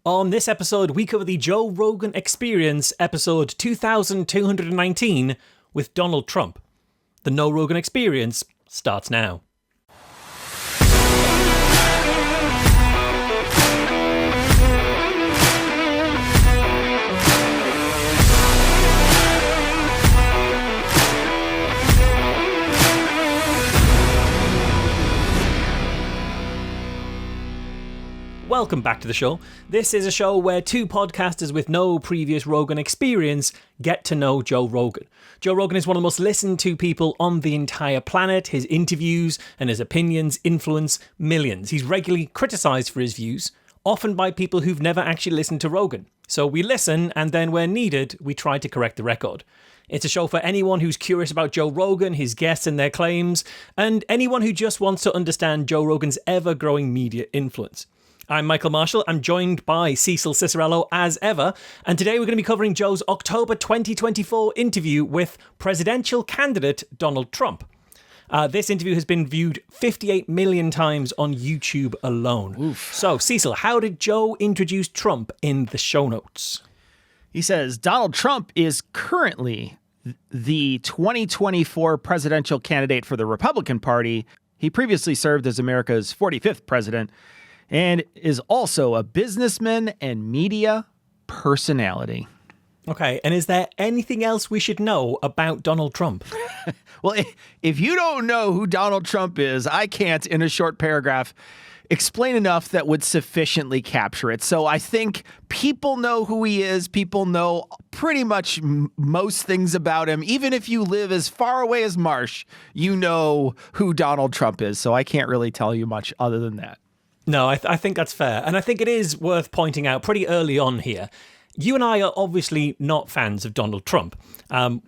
On this episode, we cover the Joe Rogan Experience, episode 2219, with Donald Trump. The No Rogan Experience starts now. Welcome back to the show. This is a show where two podcasters with no previous Rogan experience get to know Joe Rogan. Joe Rogan is one of the most listened to people on the entire planet. His interviews and his opinions influence millions. He's regularly criticised for his views, often by people who've never actually listened to Rogan. So we listen, and then where needed, we try to correct the record. It's a show for anyone who's curious about Joe Rogan, his guests and their claims, and anyone who just wants to understand Joe Rogan's ever-growing media influence. I'm Michael Marshall. I'm joined by Cecil Cicerello as ever, and today we're going to be covering Joe's October 2024 interview with presidential candidate Donald Trump. This interview has been viewed 58 million times on YouTube alone. Oof. So, Cecil, how did Joe introduce Trump in the show notes? He says, Donald Trump is currently the 2024 presidential candidate for the Republican Party. He previously served as America's 45th president, and is also a businessman and media personality. Okay, and is there anything else we should know about Donald Trump? Well, if you don't know who Donald Trump is, I can't, in a short paragraph, explain enough that would sufficiently capture it. So I think people know who he is. People know pretty much most things about him. Even if you live as far away as Marsh, you know who Donald Trump is. So I can't really tell you much other than that. No, I think that's fair. And I think it is worth pointing out pretty early on here. You and I are obviously not fans of Donald Trump.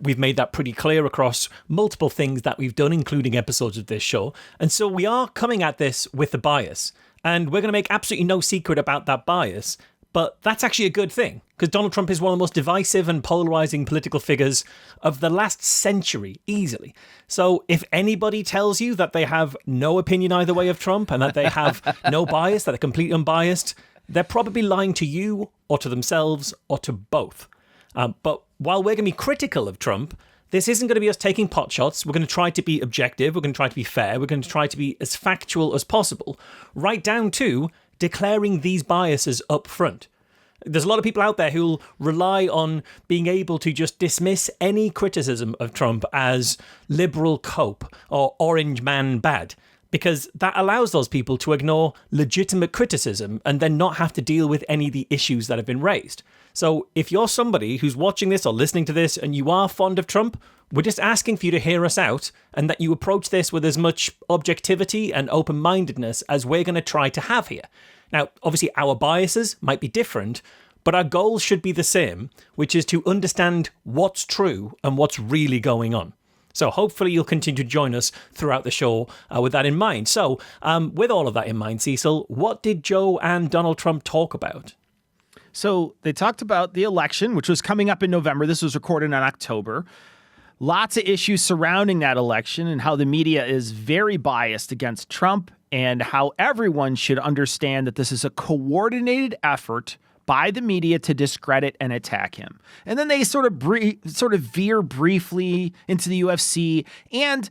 We've made that pretty clear across multiple things that we've done, including episodes of this show. And so we are coming at this with a bias. And we're going to make absolutely no secret about that bias. But that's actually a good thing, because Donald Trump is one of the most divisive and polarizing political figures of the last century, easily. So if anybody tells you that they have no opinion either way of Trump and that they have no bias, that they're completely unbiased, they're probably lying to you or to themselves or to both. But while we're going to be critical of Trump, this isn't going to be us taking pot shots. We're going to try to be objective. We're going to try to be fair. We're going to try to be as factual as possible, right down to declaring these biases up front. There's a lot of people out there who'll rely on being able to just dismiss any criticism of Trump as liberal cope or orange man bad, because that allows those people to ignore legitimate criticism and then not have to deal with any of the issues that have been raised. So if you're somebody who's watching this or listening to this and you are fond of Trump, we're just asking for you to hear us out and that you approach this with as much objectivity and open-mindedness as we're going to try to have here. Now, obviously, our biases might be different, but our goals should be the same, which is to understand what's true and what's really going on. So hopefully you'll continue to join us throughout the show with that in mind. So with all of that in mind, Cecil, what did Joe and Donald Trump talk about? So they talked about the election, which was coming up in November. This was recorded in October. Lots of issues surrounding that election and how the media is very biased against Trump and how everyone should understand that this is a coordinated effort by the media to discredit and attack him. And then they sort of veer briefly into the UFC, and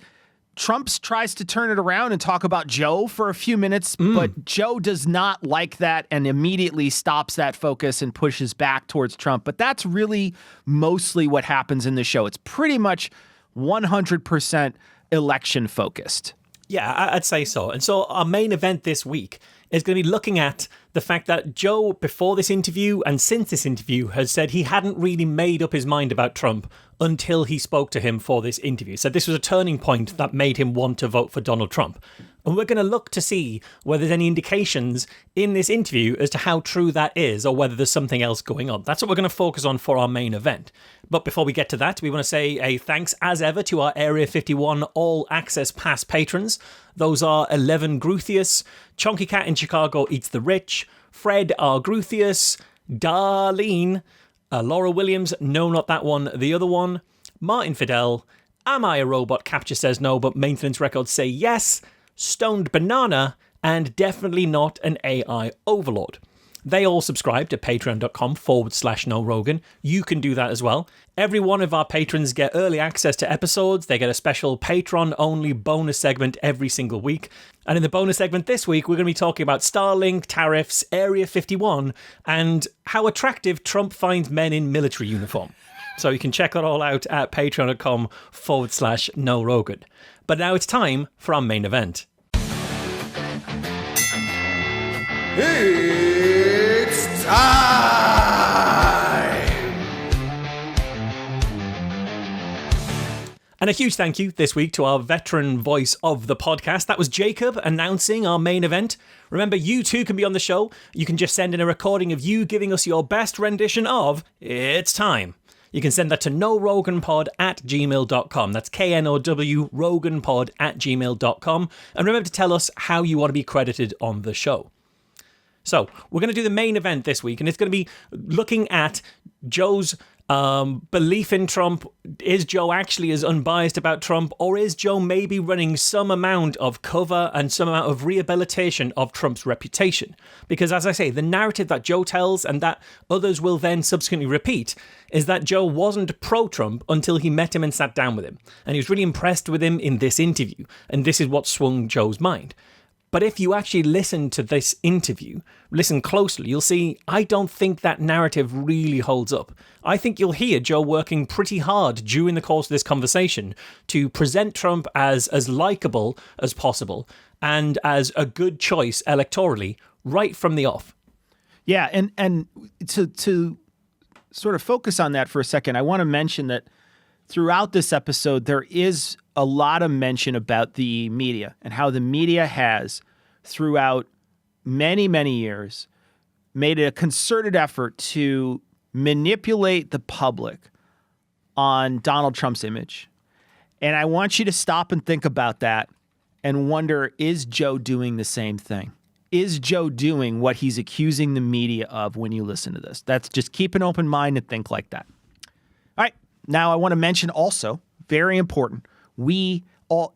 Trump tries to turn it around and talk about Joe for a few minutes, but Joe does not like that and immediately stops that focus and pushes back towards Trump. But that's really mostly what happens in the show. It's pretty much 100% election focused. Yeah, I'd say so. And so our main event this week is going to be looking at the fact that Joe, before this interview and since this interview, has said he hadn't really made up his mind about Trump until he spoke to him for this interview. So this was a turning point that made him want to vote for Donald Trump. And we're going to look to see whether there's any indications in this interview as to how true that is or whether there's something else going on. That's what we're going to focus on for our main event. But before we get to that, we want to say a thanks as ever to our Area 51 All Access Pass patrons. Those are 11 Gruthius, Chonky Cat in Chicago Eats the Rich, Fred R. Gruthius, Darlene, Laura Williams, no, not that one, the other one, Martin Fidel, Am I a Robot? Capture says no, but Maintenance Records say yes, Stoned Banana, and definitely not an AI overlord. They all subscribe to patreon.com/No Rogan. You can do that as well. Every one of our patrons get early access to episodes. They get a special Patreon-only bonus segment every single week. And in the bonus segment this week, we're going to be talking about Starlink, tariffs, Area 51, and how attractive Trump finds men in military uniform. So you can check that all out at patreon.com/No Rogan. But now it's time for our main event. It's time! And a huge thank you this week to our veteran voice of the podcast. That was Jacob announcing our main event. Remember, you too can be on the show. You can just send in a recording of you giving us your best rendition of It's Time. You can send that to noroganpod@gmail.com. That's KNOW roganpod@gmail.com. And remember to tell us how you want to be credited on the show. So we're going to do the main event this week, and it's going to be looking at Joe's belief in Trump. Is Joe actually as unbiased about Trump, or is Joe maybe running some amount of cover and some amount of rehabilitation of Trump's reputation? Because as I say, the narrative that Joe tells and that others will then subsequently repeat is that Joe wasn't pro-Trump until he met him and sat down with him. And he was really impressed with him in this interview. And this is what swung Joe's mind. But if you actually listen to this interview, listen closely, you'll see I don't think that narrative really holds up. I think you'll hear Joe working pretty hard during the course of this conversation to present Trump as likable as possible and as a good choice electorally right from the off. Yeah, and to sort of focus on that for a second, I want to mention that throughout this episode, there is a lot of mention about the media and how the media has, throughout many, many years, made a concerted effort to manipulate the public on Donald Trump's image. And I want you to stop and think about that and wonder, is Joe doing the same thing? Is Joe doing what he's accusing the media of when you listen to this? That's just keep an open mind and think like that. All right. Now I want to mention also, very important, we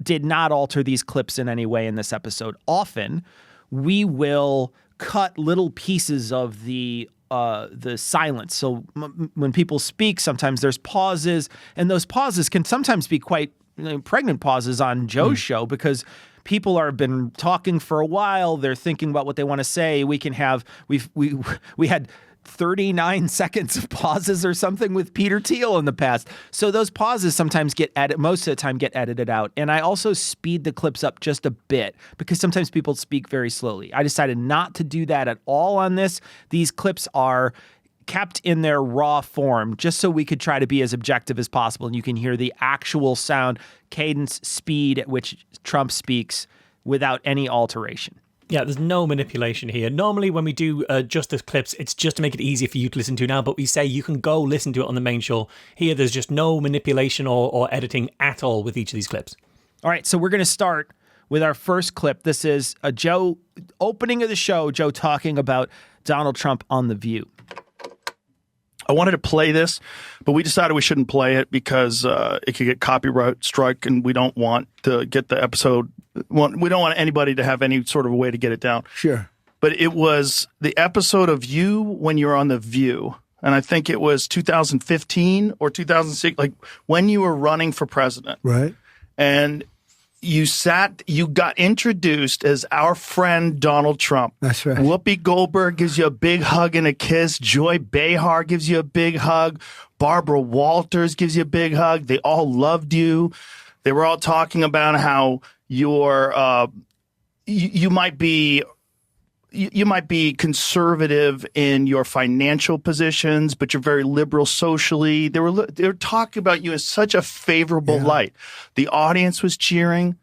did not alter these clips in any way in this episode. Often, we will cut little pieces of the silence. So when people speak, sometimes there's pauses, and those pauses can sometimes be quite pregnant pauses on Joe's show because people have been talking for a while. They're thinking about what they want to say. We had 39 seconds of pauses or something with Peter Thiel in the past. So those pauses sometimes most of the time get edited out. And I also speed the clips up just a bit because sometimes people speak very slowly. I decided not to do that at all on this. These clips are kept in their raw form just so we could try to be as objective as possible. And you can hear the actual sound, cadence, speed at which Trump speaks without any alteration. Yeah, there's no manipulation here. Normally when we do just the clips, it's just to make it easier for you to listen to now, but we say you can go listen to it on the main show. Here, there's just no manipulation or editing at all with each of these clips. All right, so we're going to start with our first clip. This is a Joe, opening of the show, Joe talking about Donald Trump on The View. I wanted to play this, but we decided we shouldn't play it because it could get copyright strike, and we don't want to get the episode. We don't want anybody to have any sort of a way to get it down. Sure. But it was the episode of you when you're on The View, and I think it was 2015 or 2006, like when you were running for president. Right. And you got introduced as our friend Donald Trump. That's right. Whoopi Goldberg gives you a big hug and a kiss. Joy Behar gives you a big hug. Barbara Walters gives you a big hug. They all loved you. They were all talking about how you might be conservative in your financial positions, but you're very liberal socially. They were talking about you in such a favorable light. The audience was cheering.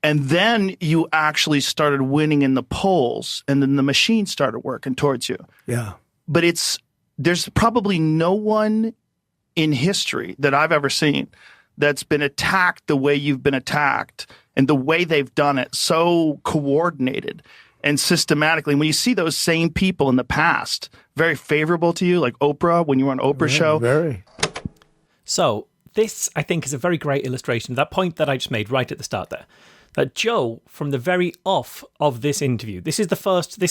And then you actually started winning in the polls, and then the machine started working towards you. Yeah. But there's probably no one in history that I've ever seen that's been attacked the way you've been attacked and the way they've done it, so coordinated and systematically. When you see those same people in the past, very favorable to you, like Oprah, when you were on Oprah's show. Very. So this, I think, is a very great illustration of that point that I just made right at the start there. that Joe, from the very off of this interview, this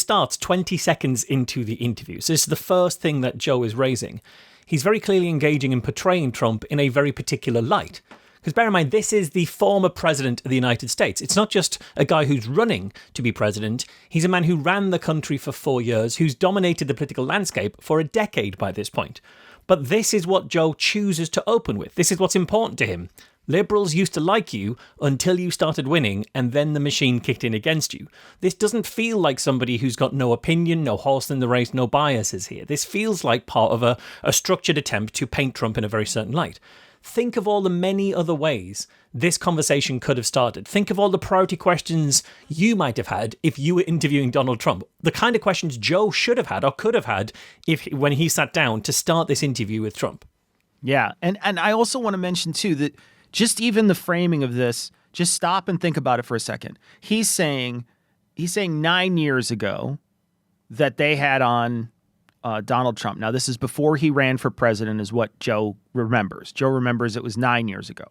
starts 20 seconds into the interview. So this is the first thing that Joe is raising. He's very clearly engaging in portraying Trump in a very particular light. Because bear in mind, this is the former president of the United States. It's not just a guy who's running to be president. He's a man who ran the country for 4 years, who's dominated the political landscape for a decade by this point. But this is what Joe chooses to open with. This is what's important to him. Liberals used to like you until you started winning, and then the machine kicked in against you. This doesn't feel like somebody who's got no opinion, no horse in the race, no biases here. This feels like part of a structured attempt to paint Trump in a very certain light. Think of all the many other ways this conversation could have started. Think of all the priority questions you might have had if you were interviewing Donald Trump. The kind of questions Joe should have had or could have had when he sat down to start this interview with Trump. Yeah, and I also want to mention, too, that just even the framing of this, just stop and think about it for a second. He's saying 9 years ago that they had on Donald Trump. Now, this is before he ran for president, is what Joe remembers. Joe remembers it was 9 years ago.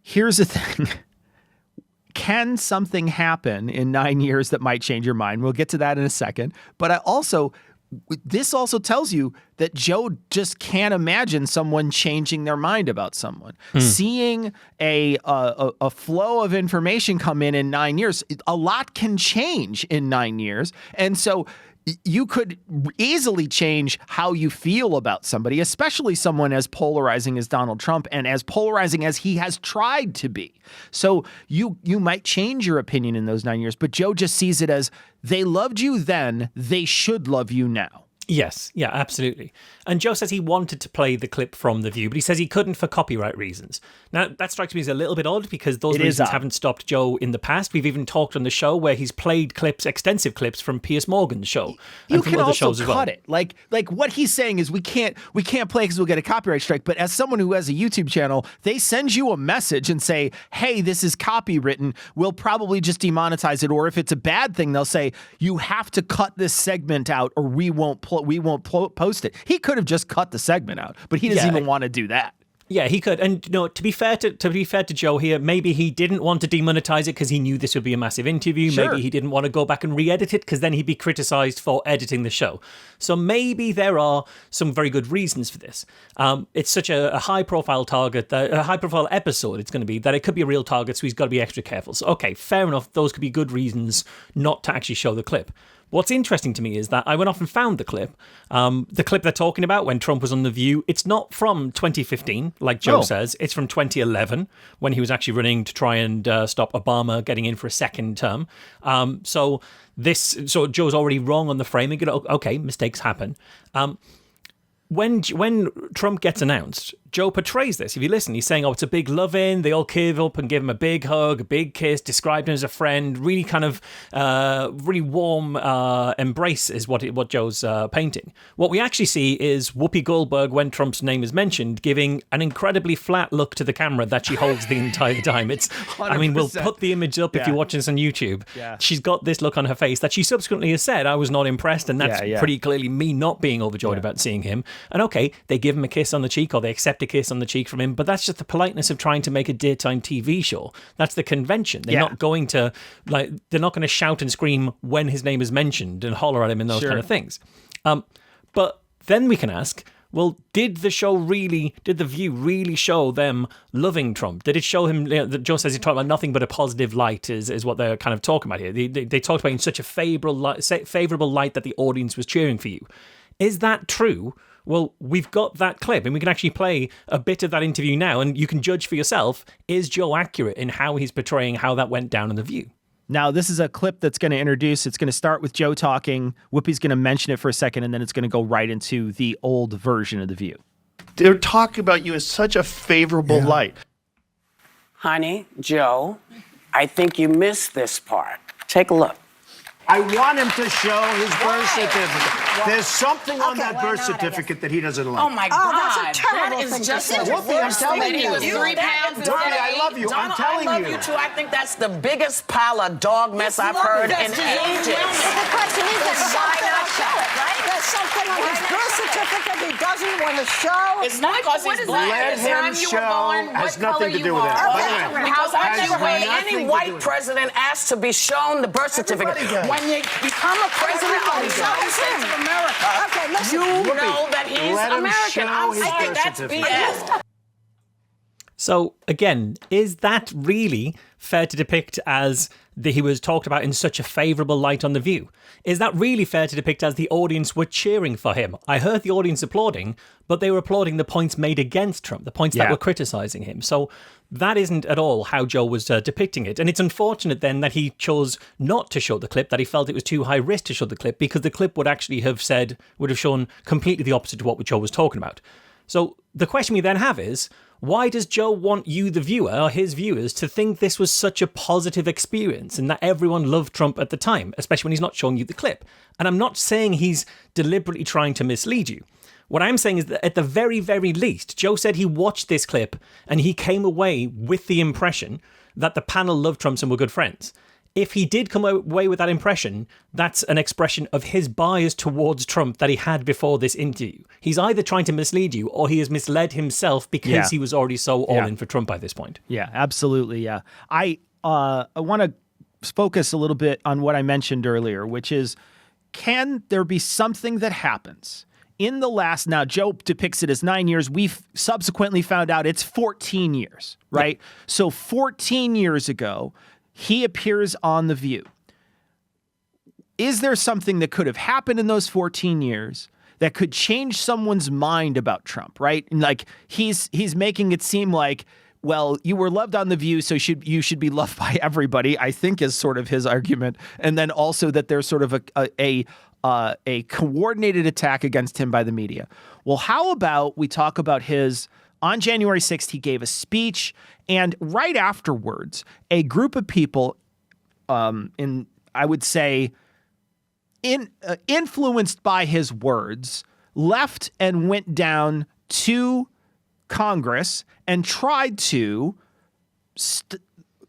Here's the thing. Can something happen in 9 years that might change your mind? We'll get to that in a second. But this also tells you that Joe just can't imagine someone changing their mind about someone. Seeing a flow of information come in 9 years, a lot can change in 9 years. And so you could easily change how you feel about somebody, especially someone as polarizing as Donald Trump and as polarizing as he has tried to be. So you might change your opinion in those 9 years, but Joe just sees it as they loved you then, they should love you now. Yes, yeah, absolutely. And Joe says he wanted to play the clip from The View, but he says he couldn't for copyright reasons. Now, that strikes me as a little bit odd because those reasons haven't stopped Joe in the past. We've even talked on the show where he's played extensive clips from Piers Morgan's show. You and from can other also shows as well. cut it. Like what he's saying is we can't play because we'll get a copyright strike. But as someone who has a YouTube channel, they send you a message and say, hey, this is copywritten. We'll probably just demonetize it. Or if it's a bad thing, they'll say, you have to cut this segment out or we won't post it. He could have just cut the segment out, but he doesn't even want to do that. Yeah, he could. And to be fair to Joe here, maybe he didn't want to demonetize it because he knew this would be a massive interview. Sure. Maybe he didn't want to go back and re-edit it because then he'd be criticized for editing the show. So maybe there are some very good reasons for this. It's such a high-profile target, a high-profile episode it's going to be, that it could be a real target, so he's got to be extra careful. So, okay, fair enough. Those could be good reasons not to actually show the clip. What's interesting to me is that I went off and found the clip. The clip they're talking about when Trump was on The View, it's not from 2015, like Joe says. It's from 2011, when he was actually running to try and stop Obama getting in for a second term. So Joe's already wrong on the framing. Okay, mistakes happen. When Trump gets announced, Joe portrays this. If you listen, he's saying, it's a big love-in. They all curve up and give him a big hug, a big kiss, described him as a friend. Really kind of really warm embrace is what Joe's painting. What we actually see is Whoopi Goldberg, when Trump's name is mentioned, giving an incredibly flat look to the camera that she holds the entire time. It's, 100%. We'll put the image up if you're watching this on YouTube. Yeah. She's got this look on her face that she subsequently has said, I was not impressed, and that's pretty clearly me not being overjoyed about seeing him. And okay, they give him a kiss on the cheek or they accept a kiss on the cheek from him, but that's just the politeness of trying to make a daytime TV show. That's the convention. They're not going to shout and scream when his name is mentioned and holler at him and those kind of things. But then we can ask, well, did The View really show them loving Trump? Did it show him, Joe says he talked about nothing but a positive light is what they're kind of talking about here. They talked about in such a favorable light that the audience was cheering for you. Is that true? Well, we've got that clip and we can actually play a bit of that interview now and you can judge for yourself, is Joe accurate in how he's portraying how that went down in The View? Now, this is a clip that's going to it's going to start with Joe talking. Whoopi's going to mention it for a second and then it's going to go right into the old version of The View. They're talking about you in such a favorable light. Honey, Joe, I think you missed this part. Take a look. I want him to show his birth certificate. There's something on that birth certificate that he doesn't like. Oh, my God. That's a terrible thing. That is just Whoopi, I'm telling you. He was 3 pounds. Donnie, I love you. I'm telling you. I love you, too. I think that's the biggest pile of dog mess I've heard in ages. The question is, why not show it, right? There's something on his birth certificate he doesn't on the show. It's not because he's black. Let him show has nothing to do with that. By the way, Because has any nothing to do white with it. president asks to be shown the birth certificate. When you become a president of the United States of America, Okay, listen. you know that he's Let him American. show I'm his sorry, birth that's certificate. BS. So again, is that really fair to depict as he was talked about in such a favourable light on The View? Is that really fair to depict as the audience were cheering for him? I heard the audience applauding, but they were applauding the points made against Trump, the points that were criticising him. So that isn't at all how Joe was depicting it. And it's unfortunate then that he chose not to show the clip, that he felt it was too high risk to show the clip, because the clip would actually have shown completely the opposite to what Joe was talking about. So the question we then have is, why does Joe want you, the viewer, or his viewers, to think this was such a positive experience and that everyone loved Trump at the time, especially when he's not showing you the clip? And I'm not saying he's deliberately trying to mislead you. What I'm saying is that at the very, very least, Joe said he watched this clip and he came away with the impression that the panel loved Trump and were good friends. If he did come away with that impression, that's an expression of his bias towards Trump that he had before this interview. He's either trying to mislead you or he has misled himself because he was already so all in for Trump by this point. Yeah, absolutely. Yeah. I want to focus a little bit on what I mentioned earlier, which is, can there be something that happens in the last, now Joe depicts it as 9 years. We've subsequently found out it's 14 years, right? Yep. So 14 years ago, he appears on The View. Is there something that could have happened in those 14 years that could change someone's mind about Trump, right? And like he's making it seem like, well, you were loved on The View, so you should be loved by everybody, I think is sort of his argument. And then also that there's sort of a coordinated attack against him by the media. Well, how about we talk about on January 6th, he gave a speech, and right afterwards, a group of people, influenced by his words, left and went down to Congress and tried to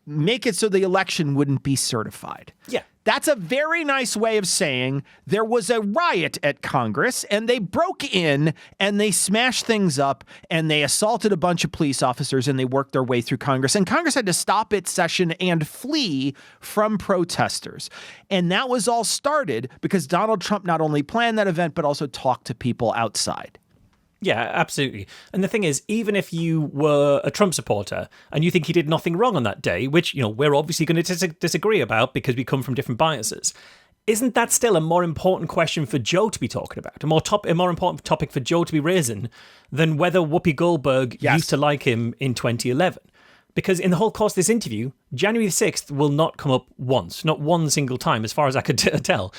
make it so the election wouldn't be certified. Yeah. That's a very nice way of saying there was a riot at Congress and they broke in and they smashed things up and they assaulted a bunch of police officers and they worked their way through Congress. And Congress had to stop its session and flee from protesters. And that was all started because Donald Trump not only planned that event, but also talked to people outside. Yeah, absolutely. And the thing is, even if you were a Trump supporter and you think he did nothing wrong on that day, which, we're obviously going to disagree about because we come from different biases, isn't that still a more important question for Joe to be talking about? A more important topic for Joe to be raising than whether Whoopi Goldberg used to like him in 2011? Because in the whole course of this interview, January 6th will not come up once, not one single time, as far as I could tell.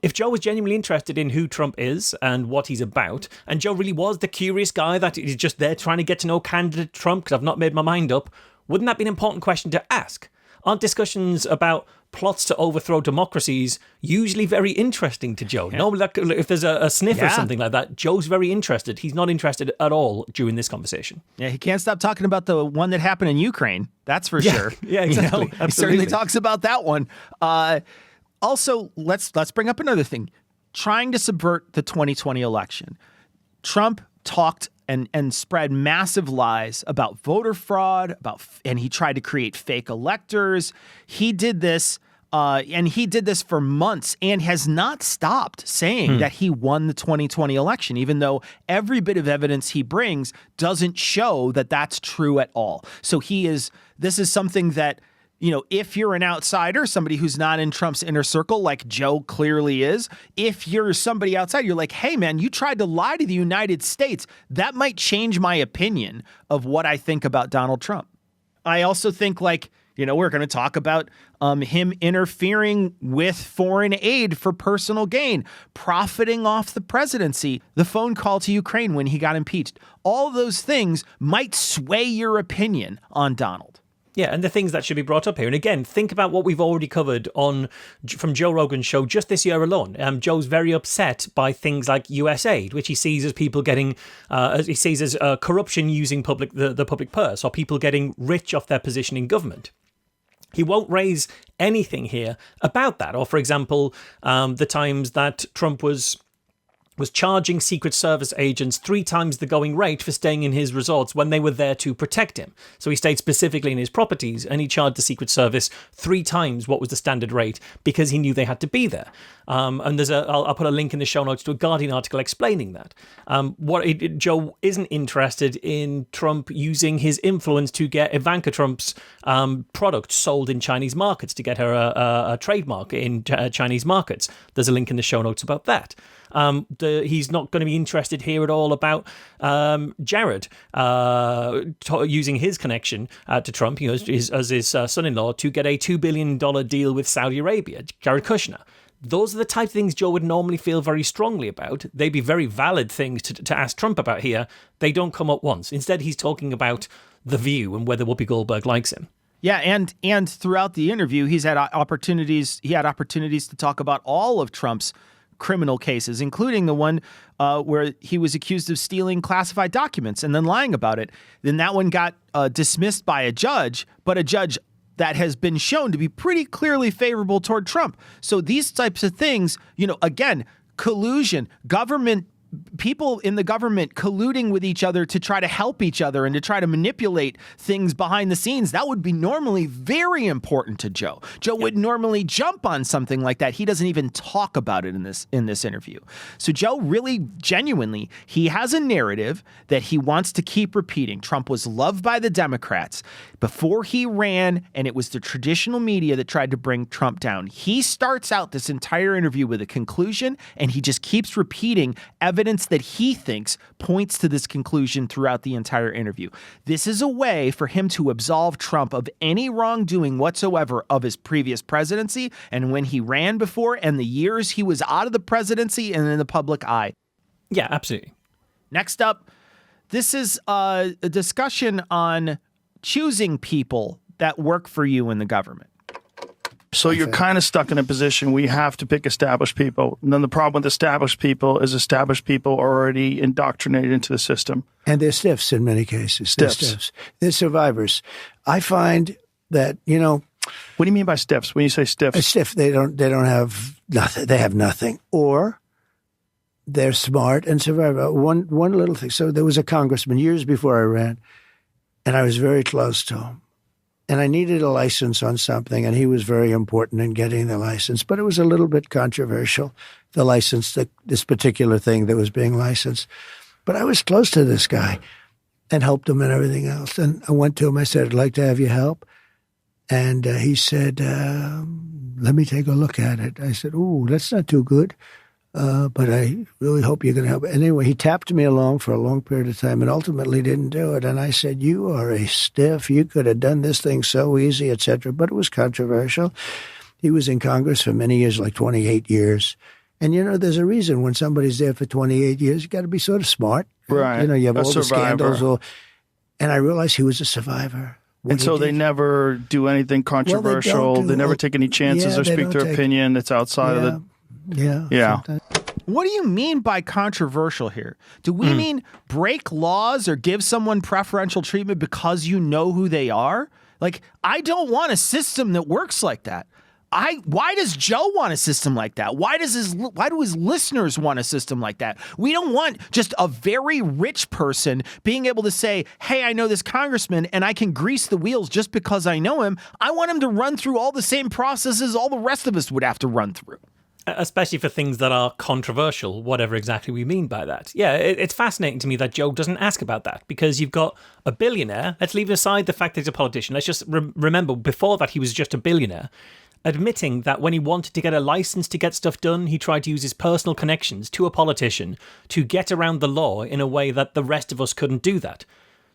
If Joe was genuinely interested in who Trump is and what he's about, and Joe really was the curious guy that is just there trying to get to know candidate Trump because I've not made my mind up, wouldn't that be an important question to ask? Aren't discussions about plots to overthrow democracies usually very interesting to Joe? Yeah. Normally, if there's a sniff or something like that, Joe's very interested. He's not interested at all during this conversation. Yeah, he can't stop talking about the one that happened in Ukraine. That's for sure. Yeah, exactly. He certainly talks about that one. Also, let's bring up another thing. Trying to subvert the 2020 election. Trump talked and spread massive lies about voter fraud, and he tried to create fake electors. He did this, and he did this for months and has not stopped saying that he won the 2020 election, even though every bit of evidence he brings doesn't show that that's true at all. So this is something that, if you're an outsider, somebody who's not in Trump's inner circle, like Joe clearly is, if you're somebody outside, you're like, hey, man, you tried to lie to the United States. That might change my opinion of what I think about Donald Trump. I also think, we're going to talk about him interfering with foreign aid for personal gain, profiting off the presidency, the phone call to Ukraine when he got impeached. All those things might sway your opinion on Donald. Yeah, and the things that should be brought up here. And again, think about what we've already covered from Joe Rogan's show just this year alone. Joe's very upset by things like US aid, which he sees as people getting, corruption using the public purse, or people getting rich off their position in government. He won't raise anything here about that. Or, for example, the times that Trump was was charging Secret Service agents 3 times the going rate for staying in his resorts when they were there to protect him. So he stayed specifically in his properties, and he charged the Secret Service 3 times what was the standard rate because he knew they had to be there. And I'll put a link in the show notes to a Guardian article explaining that. Joe isn't interested in Trump using his influence to get Ivanka Trump's products sold in Chinese markets, to get her a trademark in Chinese markets. There's a link in the show notes about that. He's not going to be interested here at all about Jared using his connection to Trump, as his son-in-law, to get a $2 billion deal with Saudi Arabia, Jared Kushner. Those are the type of things Joe would normally feel very strongly about. They'd be very valid things to ask Trump about here. They don't come up once. Instead, he's talking about The View and whether Whoopi Goldberg likes him. Yeah, and throughout the interview, he had opportunities to talk about all of Trump's criminal cases, including the one where he was accused of stealing classified documents and then lying about it. Then that one got dismissed by a judge, but a judge that has been shown to be pretty clearly favorable toward Trump. So these types of things, again, collusion, people in the government colluding with each other to try to help each other and to try to manipulate things behind the scenes. That would be normally very important to Joe. Joe would normally jump on something like that. He doesn't even talk about it in this interview. So Joe really genuinely, he has a narrative that he wants to keep repeating. Trump was loved by the Democrats before he ran, and it was the traditional media that tried to bring Trump down. He starts out this entire interview with a conclusion, and he just keeps repeating evidence that he thinks points to this conclusion throughout the entire interview. This is a way for him to absolve Trump of any wrongdoing whatsoever of his previous presidency and when he ran before and the years he was out of the presidency and in the public eye. Yeah, absolutely. Next up, this is a discussion on choosing people that work for you in the government. So you're kind of stuck in a position where you have to pick established people. And then the problem with established people is established people are already indoctrinated into the system. And they're stiffs in many cases. Stiffs. They're survivors. I find that, What do you mean by stiffs? When you say stiffs? a stiff, they don't have nothing. They have nothing. Or they're smart and survive. One little thing. So there was a congressman years before I ran, and I was very close to him. And I needed a license on something, and he was very important in getting the license. But it was a little bit controversial, the license, this particular thing that was being licensed. But I was close to this guy and helped him and everything else. And I went to him. I said, I'd like to have your help. And he said, let me take a look at it. I said, ooh, that's not too good. But I really hope you're going to help. And anyway, he tapped me along for a long period of time and ultimately didn't do it. And I said, you are a stiff. You could have done this thing so easy, etc. But it was controversial. He was in Congress for many years, like 28 years. And, there's a reason when somebody's there for 28 years, you got to be sort of smart. Right. You have a all the survivor. scandals. And I realized he was a survivor. And so they never do anything controversial. They never take any chances or speak their opinion that's outside of the... Yeah. What do you mean by controversial here? Do we mean break laws or give someone preferential treatment because you know who they are? Like, I don't want a system that works like that. Why does Joe want a system like that? Why do his listeners want a system like that? We don't want just a very rich person being able to say, hey, I know this congressman and I can grease the wheels just because I know him. I want him to run through all the same processes all the rest of us would have to run through. Especially for things that are controversial, whatever exactly we mean by that. Yeah, it's fascinating to me that Joe doesn't ask about that, because you've got a billionaire. Let's leave aside the fact that he's a politician. Let's just remember, before that, he was just a billionaire, admitting that when he wanted to get a license to get stuff done, he tried to use his personal connections to a politician to get around the law in a way that the rest of us couldn't do that.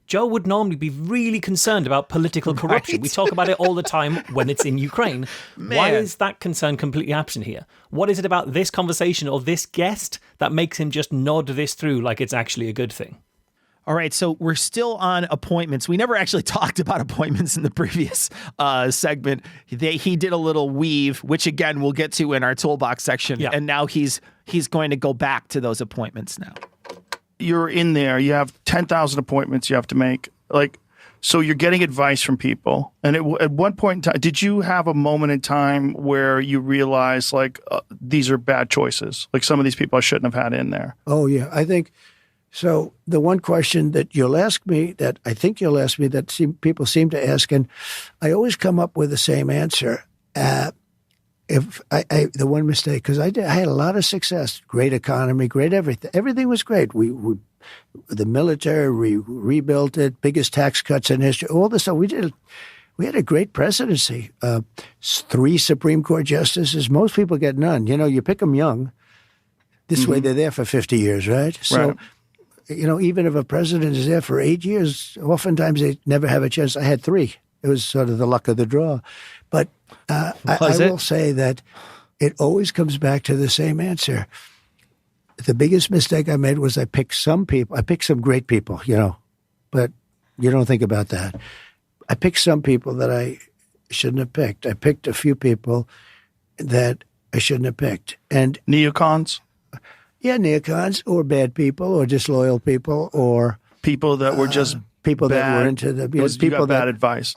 Joe would normally be really concerned about political corruption. Right. We talk about it all the time when it's in Ukraine. Why is that concern completely absent here? What is it about this conversation or this guest that makes him just nod this through like it's actually a good thing? All right, so we're still on appointments. We never actually talked about appointments in the previous segment. He did a little weave, which again we'll get to in our toolbox section. Yeah. And now he's going to go back to those appointments now. You're in there. You have 10,000 appointments you have to make. Like, So you're getting advice from people. And at one point in time, did you have a moment in time where you realized, like, these are bad choices? Like, some of these people I shouldn't have had in there. Oh, yeah. I think so. The one question that you'll ask me, that I think you'll ask me, that people seem to ask, and I always come up with the same answer. If the one mistake, because I had a lot of success, great economy, great everything. Everything was great. The military, we rebuilt it, biggest tax cuts in history, all this stuff. We had a great presidency. 3 Supreme Court justices. Most people get none. You know, you pick them young. This way they're there for 50 years, right? So, you know, even if a president is there for 8 years, oftentimes they never have a chance. I had 3. It was sort of the luck of the draw. But I will say that it always comes back to the same answer. The biggest mistake I made was I picked some people. I picked some great people, you know, but you don't think about that. I picked some people that I shouldn't have picked. I picked a few people that I shouldn't have picked. And neocons? Yeah, neocons, or bad people, or disloyal people, or people that were just people bad. That were into the people that bad advice.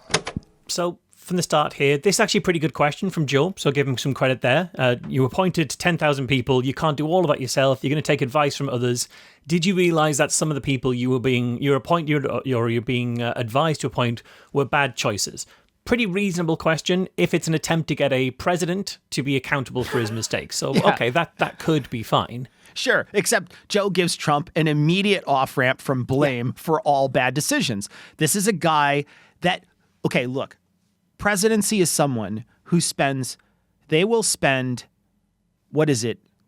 So from the start here, this is actually a pretty good question from Joe, so give him some credit there. You appointed 10,000 people. You can't do all of that yourself. You're going to take advice from others. Did you realize that some of the people you're being advised to appoint were bad choices? Pretty reasonable question if it's an attempt to get a president to be accountable for his mistakes. So, okay, that could be fine. Sure, except Joe gives Trump an immediate off-ramp from blame for all bad decisions. This is a guy that, okay, look, presidency is someone who they will spend,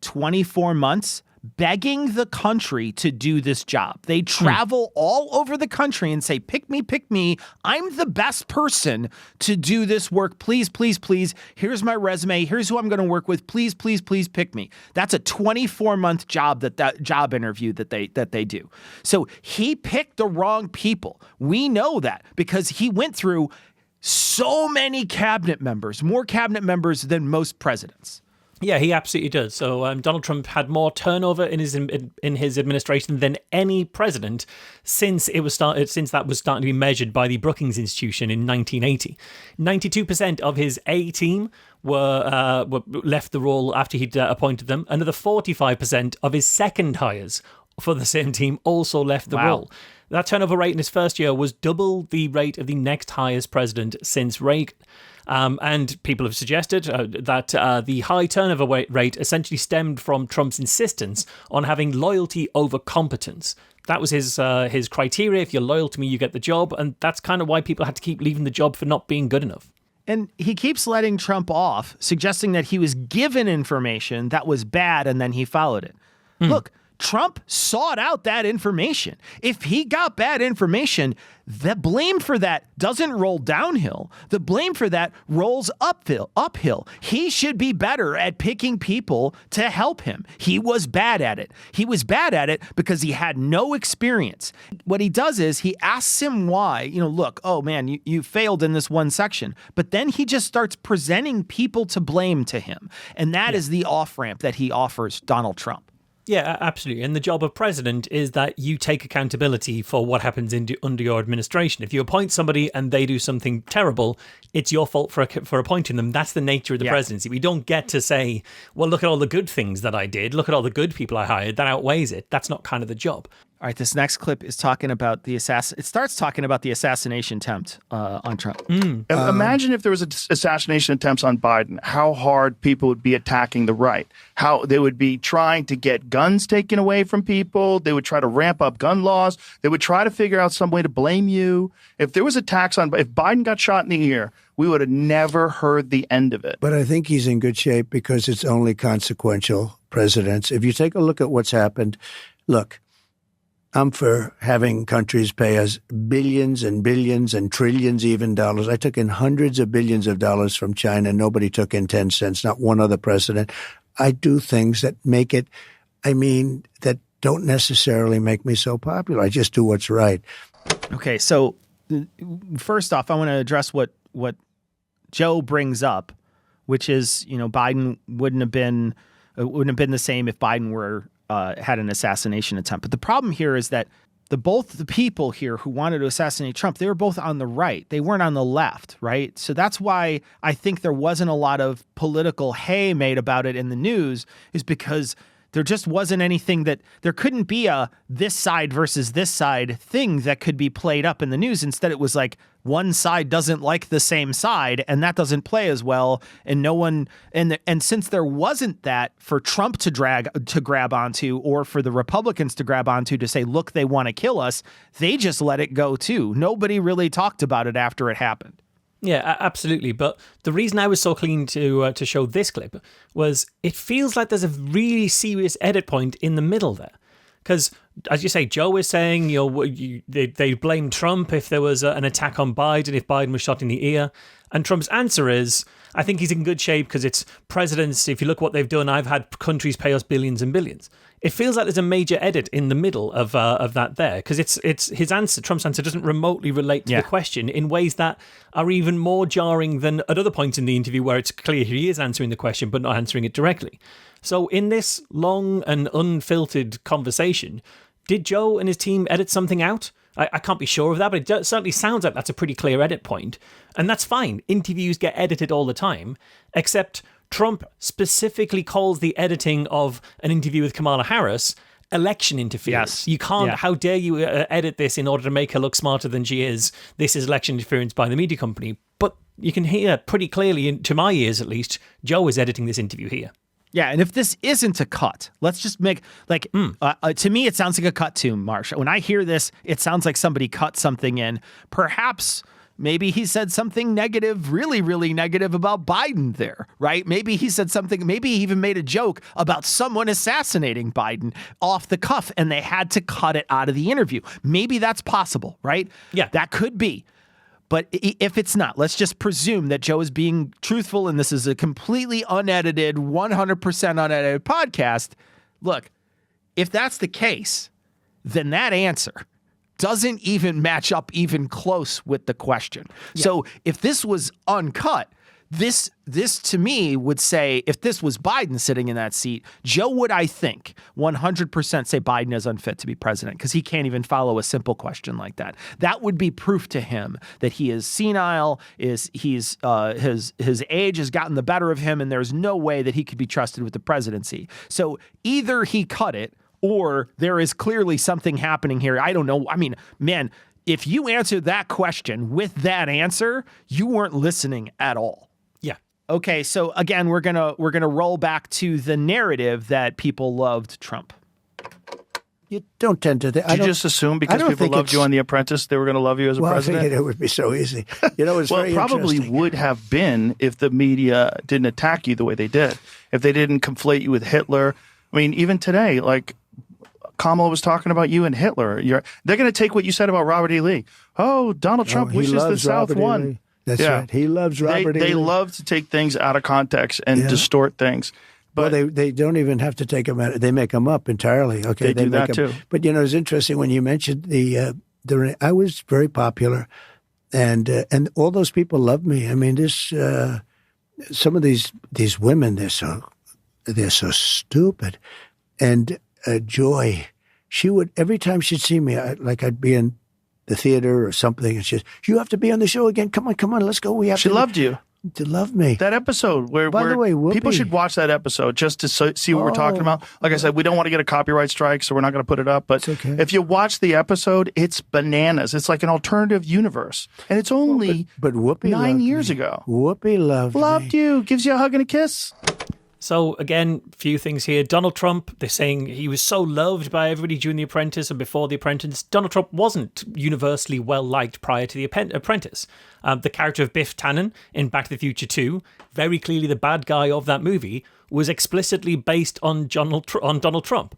24 months begging the country to do this job. They travel all over the country and say, pick me. I'm the best person to do this work. Please, please, please. Here's my resume. Here's who I'm going to work with. Please, please, please pick me. That's a 24-month job, that job interview that they do. So he picked the wrong people. We know that because he went through so many cabinet members, more cabinet members than most presidents. Yeah, he absolutely does. So Donald Trump had more turnover in his administration than any president since that was starting to be measured by the Brookings Institution in 1980. 92% of his A team were left the role after he'd appointed them. Another 45% of his second hires for the same team also left the role. That turnover rate in his first year was double the rate of the next highest president since Reagan. And people have suggested that the high turnover rate essentially stemmed from Trump's insistence on having loyalty over competence. That was his criteria. If you're loyal to me, you get the job. And that's kind of why people had to keep leaving the job for not being good enough. And he keeps letting Trump off, suggesting that he was given information that was bad and then he followed it. Look, Trump sought out that information. If he got bad information, the blame for that doesn't roll downhill. The blame for that rolls uphill. He should be better at picking people to help him. He was bad at it. He was bad at it because he had no experience. What he does is he asks him why, look, oh man, you failed in this one section. But then he just starts presenting people to blame to him. And that is the off-ramp that he offers Donald Trump. Yeah, absolutely. And the job of president is that you take accountability for what happens under your administration. If you appoint somebody and they do something terrible, it's your fault for appointing them. That's the nature of the presidency. We don't get to say, well, look at all the good things that I did. Look at all the good people I hired. That outweighs it. That's not kind of the job. All right, this next clip is talking about it starts talking about the assassination attempt on Trump. Imagine if there was assassination attempts on Biden, how hard people would be attacking the right, how they would be trying to get guns taken away from people. They would try to ramp up gun laws. They would try to figure out some way to blame you. If there was attacks if Biden got shot in the ear, we would have never heard the end of it. But I think he's in good shape because it's only consequential presidents. If you take a look at what's happened, look, I'm for having countries pay us billions and billions and trillions even dollars. I took in hundreds of billions of dollars from China. Nobody took in 10 cents, not one other president. I do things that that don't necessarily make me so popular. I just do what's right. Okay, so first off, I want to address what Joe brings up, which is, Biden wouldn't have been the same if Biden had an assassination attempt. But the problem here is that both the people here who wanted to assassinate Trump, they were both on the right. They weren't on the left, right? So that's why I think there wasn't a lot of political hay made about it in the news, is because there just wasn't anything that there couldn't be a this side versus this side thing that could be played up in the news. Instead, it was like one side doesn't like the same side, and that doesn't play as well. And no one, and since there wasn't that for Trump to grab onto, or for the Republicans to grab onto to say, look, they want to kill us, they just let it go too. Nobody really talked about it after it happened. Yeah, absolutely. But the reason I was so keen to show this clip was it feels like there's a really serious edit point in the middle there. Because, as you say, Joe is saying, they blame Trump if there was an attack on Biden, if Biden was shot in the ear. And Trump's answer is, I think he's in good shape because it's presidents. If you look what they've done, I've had countries pay us billions and billions. It feels like there's a major edit in the middle of that there, because it's his answer. Trump's answer doesn't remotely relate to the question in ways that are even more jarring than at other points in the interview where it's clear he is answering the question but not answering it directly. So in this long and unfiltered conversation, did Joe and his team edit something out? I can't be sure of that, but it certainly sounds like that's a pretty clear edit point. And that's fine. Interviews get edited all the time, except Trump specifically calls the editing of an interview with Kamala Harris election interference. Yes. You can't, how dare you edit this in order to make her look smarter than she is? This is election interference by the media company. But you can hear pretty clearly, to my ears at least, Joe is editing this interview here. Yeah, and if this isn't a cut, let's just make, to me, it sounds like a cut too, Marsha. When I hear this, it sounds like somebody cut something in. Perhaps maybe he said something negative, really, really negative about Biden there, right? Maybe he said something, maybe he even made a joke about someone assassinating Biden off the cuff, and they had to cut it out of the interview. Maybe that's possible, right? Yeah. That could be. But if it's not, let's just presume that Joe is being truthful and this is a completely unedited, 100% unedited podcast. Look, if that's the case, then that answer doesn't even match up even close with the question. Yeah. So if this was uncut, this to me would say, if this was Biden sitting in that seat, Joe would, I think, 100% say Biden is unfit to be president because he can't even follow a simple question like that. That would be proof to him that he is senile, his age has gotten the better of him, and there's no way that he could be trusted with the presidency. So either he cut it, or there is clearly something happening here. I don't know. I mean, man, if you answered that question with that answer, you weren't listening at all. Yeah. Okay, so again, we're gonna roll back to the narrative that people loved Trump. You don't tend to. Did you just assume because people loved you on The Apprentice, they were going to love you as a president? I figured it would be so easy. It's well, very it probably interesting. would have been if the media didn't attack you the way they did. If they didn't conflate you with Hitler. I mean, even today, like Kamala was talking about you and Hitler. They're going to take what you said about Robert E. Lee. Oh, Donald Trump wishes the South won. That's right. He loves Robert E. Lee. They love to take things out of context and distort things. But they don't even have to take them out. They make them up entirely. Okay, they do that too. But it's interesting when you mentioned the I was very popular, and all those people loved me. I mean, some of these women, they're so stupid, and Joy, she would every time she'd see me, I'd be in the theater or something, and she'd, you have to be on the show again. Come on, let's go. She loved you. To love me. That episode where Whoopi, people should watch that episode just to see what we're talking about. Like I said, we don't want to get a copyright strike, so we're not going to put it up. But if you watch the episode, it's bananas. It's like an alternative universe. And it's only but Whoopi 9 years ago. Whoopi loved me. You. Gives you a hug and a kiss. So again, few things here. Donald Trump, they're saying he was so loved by everybody during The Apprentice and before The Apprentice. Donald Trump wasn't universally well-liked prior to The Apprentice. The character of Biff Tannen in Back to the Future 2, very clearly the bad guy of that movie, was explicitly based on Donald Trump.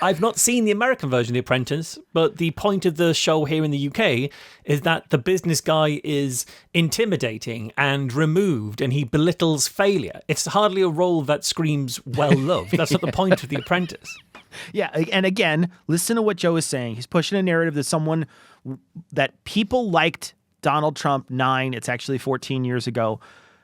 I've not seen the American version of The Apprentice, but the point of the show here in the UK is that the business guy is intimidating and removed, and he belittles failure. It's hardly a role that screams well-loved. That's not the point of The Apprentice. Yeah, and again, listen to what Joe is saying. He's pushing a narrative that people liked Donald Trump 14 years ago,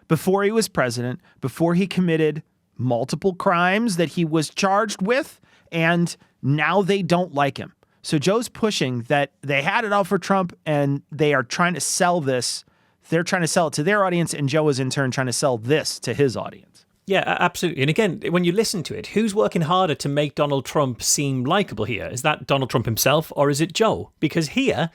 before he was president, before he committed multiple crimes that he was charged with, and now they don't like him. So Joe's pushing that they had it all for Trump and they are trying to sell this. They're trying to sell it to their audience, and Joe is in turn trying to sell this to his audience. Yeah, absolutely. And again, when you listen to it, who's working harder to make Donald Trump seem likable here? Is that Donald Trump himself, or is it Joe? Because here,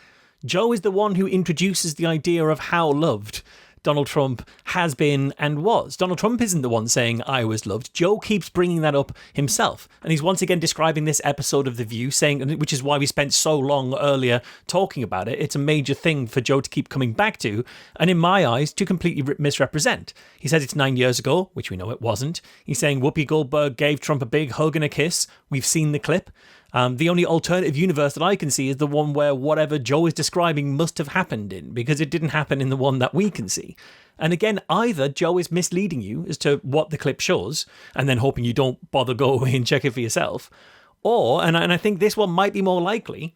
Joe is the one who introduces the idea of how loved Donald Trump has been and was. Donald Trump isn't the one saying, I was loved. Joe keeps bringing that up himself. And he's once again describing this episode of The View, saying, which is why we spent so long earlier talking about it. It's a major thing for Joe to keep coming back to, and in my eyes, to completely misrepresent. He says it's 9 years ago, which we know it wasn't. He's saying Whoopi Goldberg gave Trump a big hug and a kiss. We've seen the clip. The only alternative universe that I can see is the one where whatever Joe is describing must have happened in, because it didn't happen in the one that we can see. And again, either Joe is misleading you as to what the clip shows, and then hoping you don't bother go away and check it for yourself, or, and I think this one might be more likely,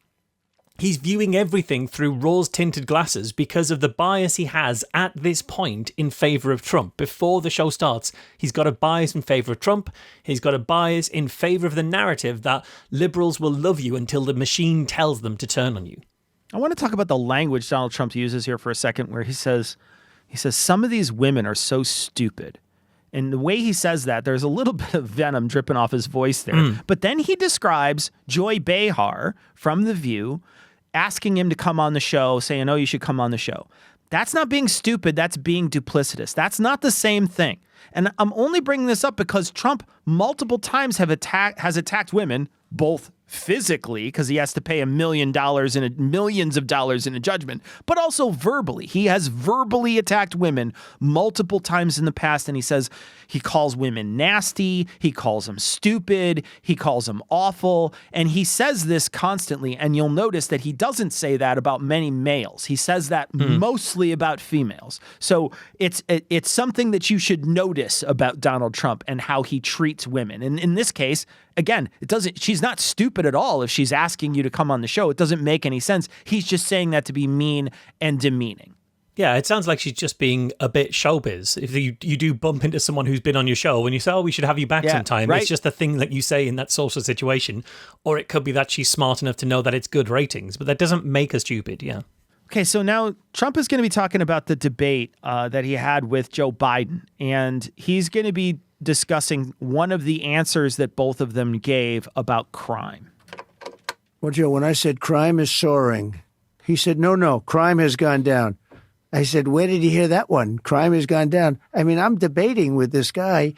he's viewing everything through rose-tinted glasses because of the bias he has at this point in favour of Trump. Before the show starts, he's got a bias in favour of Trump. He's got a bias in favour of the narrative that liberals will love you until the machine tells them to turn on you. I want to talk about the language Donald Trump uses here for a second, where he says, some of these women are so stupid. And the way he says that, there's a little bit of venom dripping off his voice there. But then he describes Joy Behar from The View asking him to come on the show, saying, oh, you should come on the show. That's not being stupid. That's being duplicitous. That's not the same thing. And I'm only bringing this up because Trump multiple times has attacked women, both physically, because he has to pay millions of dollars in a judgment, but also verbally. He has verbally attacked women multiple times in the past, and he says he calls women nasty, he calls them stupid, he calls them awful, and he says this constantly, and you'll notice that he doesn't say that about many males. He says that mostly about females. So it's something that you should notice about Donald Trump and how he treats women. And in this case, again, she's not stupid at all if she's asking you to come on the show. It doesn't make any sense. He's just saying that to be mean and demeaning. Yeah, it sounds like she's just being a bit showbiz. If you do bump into someone who's been on your show and you say, oh, we should have you back sometime, right? It's just a thing that you say in that social situation. Or it could be that she's smart enough to know that it's good ratings, but that doesn't make her stupid, yeah. Okay, so now Trump is going to be talking about the debate that he had with Joe Biden, and he's going to be discussing one of the answers that both of them gave about crime. Well, Joe, when I said crime is soaring, he said, no, crime has gone down. I said, where did you hear that one? Crime has gone down. I mean, I'm debating with this guy,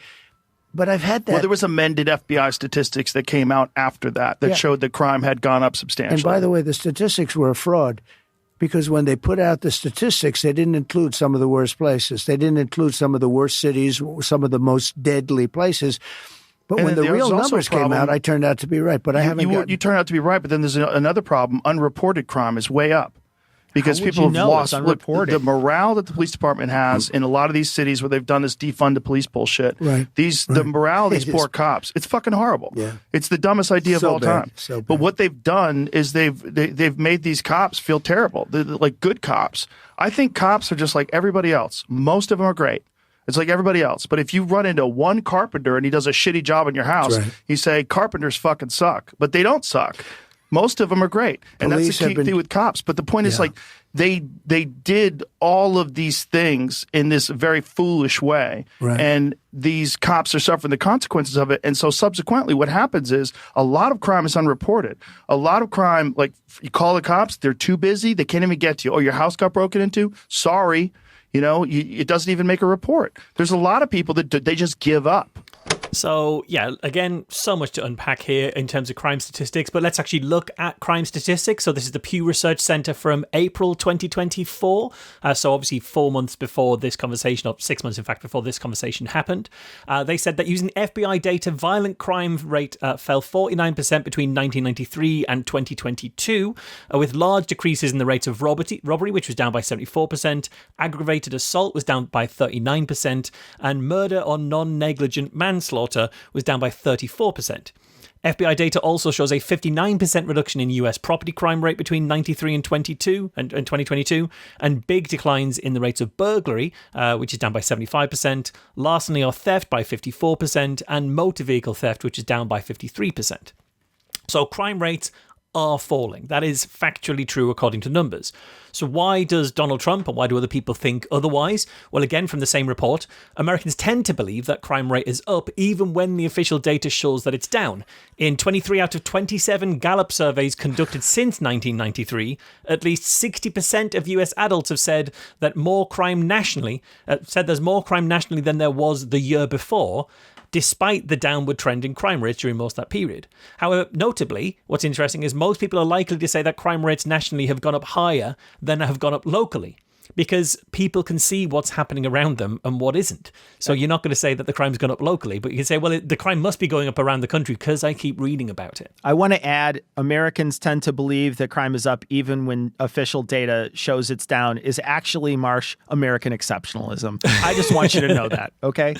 but I've had that. Well, there was amended FBI statistics that came out after that showed that crime had gone up substantially. And by the way, the statistics were a fraud, because when they put out the statistics, they didn't include some of the worst places. They didn't include some of the worst cities, some of the most deadly places. But when the real numbers came out, I turned out to be right. But you turned out to be right, but then there's another problem. Unreported crime is way up. Because people have lost the morale that the police department has in a lot of these cities where they've done this defund the police bullshit. Right. The morale of these poor cops, it's fucking horrible. Yeah. It's the dumbest idea of all time. So bad. But what they've done is they've made these cops feel terrible. They're like good cops. I think cops are just like everybody else. Most of them are great. It's like everybody else. But if you run into one carpenter and he does a shitty job in your house, you say carpenters fucking suck. But they don't suck. Most of them are great. And that's the key thing with cops. But the point is, like, they did all of these things in this very foolish way. Right. And these cops are suffering the consequences of it. And so subsequently what happens is a lot of crime is unreported. A lot of crime, like you call the cops, they're too busy. They can't even get to you. Oh, your house got broken into? Sorry. You know, it doesn't even make a report. There's a lot of people that they just give up. So, yeah, again, so much to unpack here in terms of crime statistics, but let's actually look at crime statistics. So this is the Pew Research Center from April 2024. So obviously 4 months before this conversation, or 6 months, in fact, before this conversation happened. They said that using FBI data, violent crime rate fell 49% between 1993 and 2022, with large decreases in the rate of robbery, which was down by 74%, aggravated assault was down by 39%, and murder or non-negligent manslaughter was down by 34%. FBI data also shows a 59% reduction in US property crime rate between 93 and 2022, and big declines in the rates of burglary, which is down by 75%, larceny or theft by 54%, and motor vehicle theft, which is down by 53%. So crime rates are falling. That is factually true according to numbers. So why does Donald Trump and why do other people think otherwise? Well, again, from the same report, Americans tend to believe that crime rate is up even when the official data shows that it's down. In 23 out of 27 Gallup surveys conducted since 1993, at least 60% of US adults have said that there's more crime nationally than there was the year before, despite the downward trend in crime rates during most of that period. However, notably, what's interesting is most people are likely to say that crime rates nationally have gone up higher than have gone up locally, because people can see what's happening around them and what isn't. So you're not going to say that the crime's gone up locally, but you can say, well, the crime must be going up around the country because I keep reading about it. I want to add, Americans tend to believe that crime is up even when official data shows it's down is actually, Marsh, American exceptionalism. I just want you to know that, okay?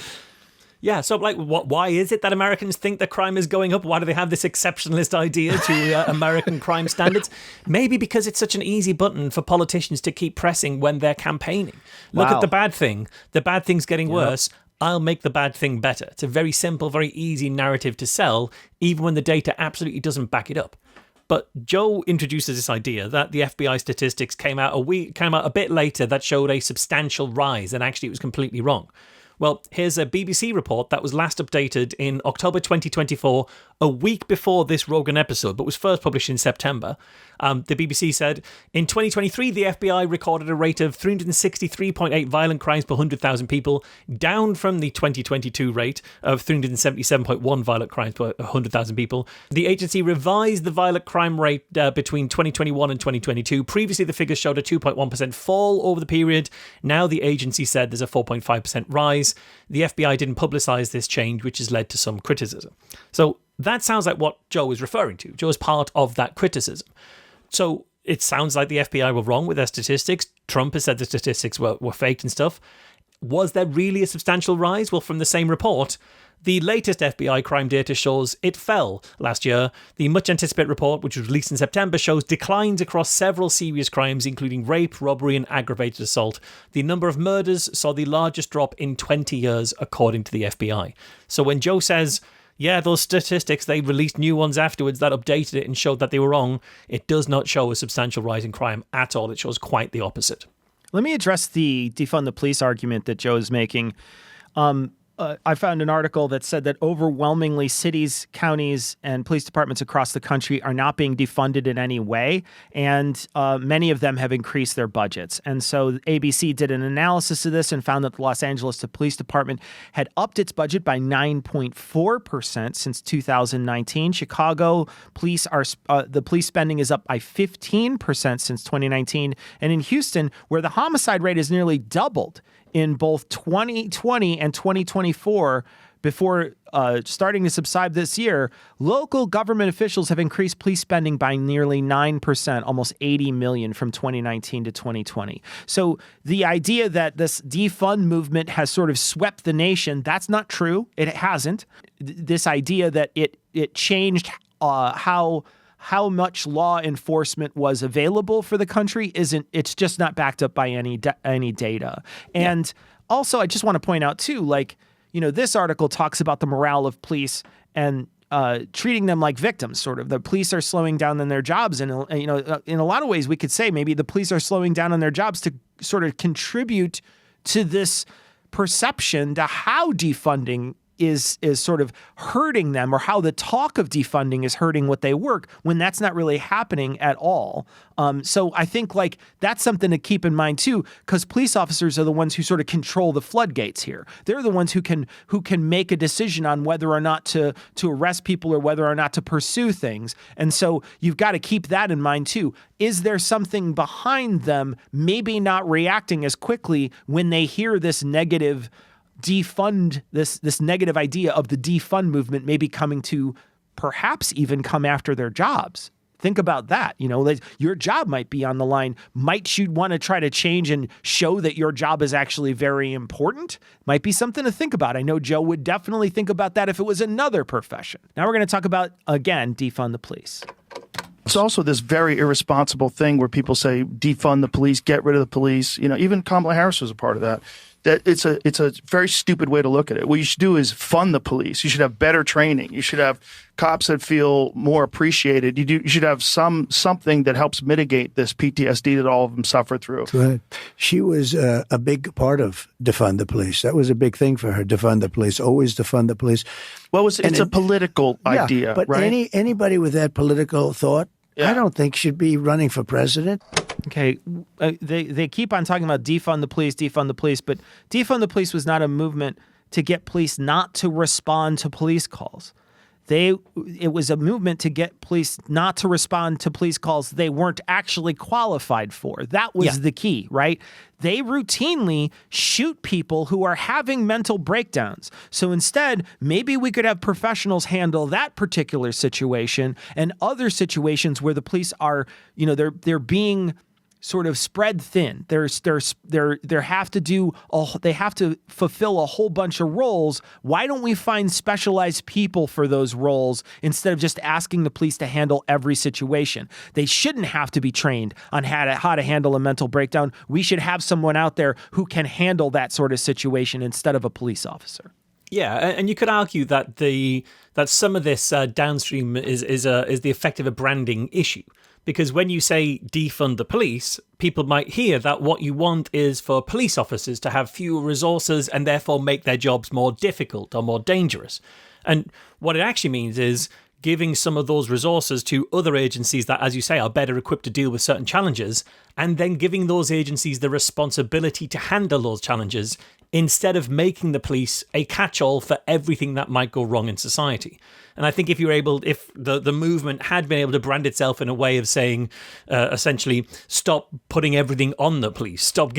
Yeah, so why is it that Americans think that crime is going up? Why do they have this exceptionalist idea to American crime standards? Maybe because it's such an easy button for politicians to keep pressing when they're campaigning. Look at the bad thing. The bad thing's getting worse. I'll make the bad thing better. It's a very simple, very easy narrative to sell, even when the data absolutely doesn't back it up. But Joe introduces this idea that the FBI statistics came out a bit later that showed a substantial rise, and actually it was completely wrong. Well, here's a BBC report that was last updated in October 2024, a week before this Rogan episode, but was first published in September. The BBC said, in 2023, the FBI recorded a rate of 363.8 violent crimes per 100,000 people, down from the 2022 rate of 377.1 violent crimes per 100,000 people. The agency revised the violent crime rate between 2021 and 2022. Previously, the figures showed a 2.1% fall over the period. Now the agency said there's a 4.5% rise. The FBI didn't publicize this change, which has led to some criticism. So that sounds like what Joe is referring to. Joe is part of that criticism. So it sounds like the FBI were wrong with their statistics. Trump has said the statistics were faked and stuff. Was there really a substantial rise? Well, from the same report, the latest FBI crime data shows it fell last year. The much anticipated report, which was released in September, shows declines across several serious crimes, including rape, robbery, and aggravated assault. The number of murders saw the largest drop in 20 years, according to the FBI. So when Joe says, yeah, those statistics, they released new ones afterwards that updated it and showed that they were wrong, it does not show a substantial rise in crime at all. It shows quite the opposite. Let me address the defund the police argument that Joe is making. I found an article that said that overwhelmingly cities, counties, and police departments across the country are not being defunded in any way, and many of them have increased their budgets. And so ABC did an analysis of this and found that the Los Angeles Police Department had upped its budget by 9.4% since 2019. Chicago the police spending is up by 15% since 2019. And in Houston, where the homicide rate has nearly doubled in both 2020 and 2024, before starting to subside this year, local government officials have increased police spending by nearly 9%, almost $80 million from 2019 to 2020. So the idea that this defund movement has sort of swept the nation, that's not true. It hasn't. This idea that it changed how much law enforcement was available for the country it's just not backed up by any data. And also, I just want to point out too, this article talks about the morale of police and treating them like victims, sort of. The police are slowing down in their jobs. And, in a lot of ways, we could say maybe the police are slowing down on their jobs to sort of contribute to this perception to how defunding is sort of hurting them, or how the talk of defunding is hurting what they work, when that's not really happening at all. So I think that's something to keep in mind too, because police officers are the ones who sort of control the floodgates here. They're the ones who can make a decision on whether or not to arrest people or whether or not to pursue things. And so you've got to keep that in mind too. Is there something behind them maybe not reacting as quickly when they hear this negative defund, this negative idea of the defund movement maybe coming to perhaps even come after their jobs? Think about that. Your job might be on the line. Might you want to try to change and show that your job is actually very important? Might be something to think about. I know Joe would definitely think about that if it was another profession. Now we're going to talk about, again, defund the police. It's also this very irresponsible thing where people say defund the police, get rid of the police. Even Kamala Harris was a part of that. that it's a very stupid way to look at it. What you should do is fund the police. You should have better training. You should have cops that feel more appreciated. You should have something that helps mitigate this PTSD that all of them suffer through. That's right. She was a big part of defund the police. That was a big thing for her. Defund the police. Always defund the police. Well, it's a political idea, but right? Anybody with that political thought, I don't think should be running for president. Okay, they keep on talking about defund the police, but defund the police was not a movement to get police not to respond to police calls. It was a movement to get police not to respond to police calls they weren't actually qualified for. That was the key, right? They routinely shoot people who are having mental breakdowns. So instead, maybe we could have professionals handle that particular situation and other situations where the police are, they're being sort of spread thin. They have to fulfill a whole bunch of roles. Why don't we find specialized people for those roles instead of just asking the police to handle every situation? They shouldn't have to be trained on how to handle a mental breakdown. We should have someone out there who can handle that sort of situation instead of a police officer. Yeah, and you could argue that some of this downstream is the effect of a branding issue. Because when you say defund the police, people might hear that what you want is for police officers to have fewer resources and therefore make their jobs more difficult or more dangerous. And what it actually means is giving some of those resources to other agencies that, as you say, are better equipped to deal with certain challenges, and then giving those agencies the responsibility to handle those challenges instead of making the police a catch-all for everything that might go wrong in society. And I think if the movement had been able to brand itself in a way of saying, essentially, stop putting everything on the police, stop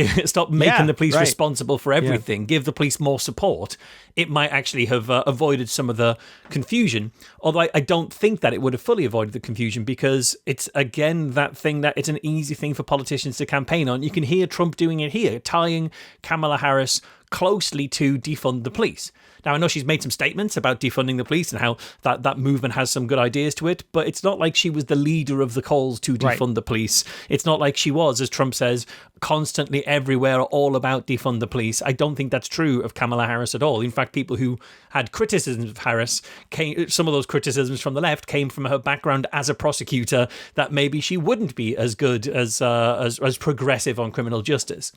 making the police responsible for everything, give the police more support, it might actually have avoided some of the confusion. Although I don't think that it would have fully avoided the confusion, because it's, again, that thing that it's an easy thing for politicians to campaign on. You can hear Trump doing it here, tying Kamala Harris closely to defund the police. Now, I know she's made some statements about defunding the police and how that movement has some good ideas to it, but it's not like she was the leader of the calls to defund the police. It's not like she was, as Trump says, constantly everywhere all about defund the police. I don't think that's true of Kamala Harris at all. In fact, people who had criticisms of Harris, some of those criticisms from the left came from her background as a prosecutor, that maybe she wouldn't be as good as progressive on criminal justice.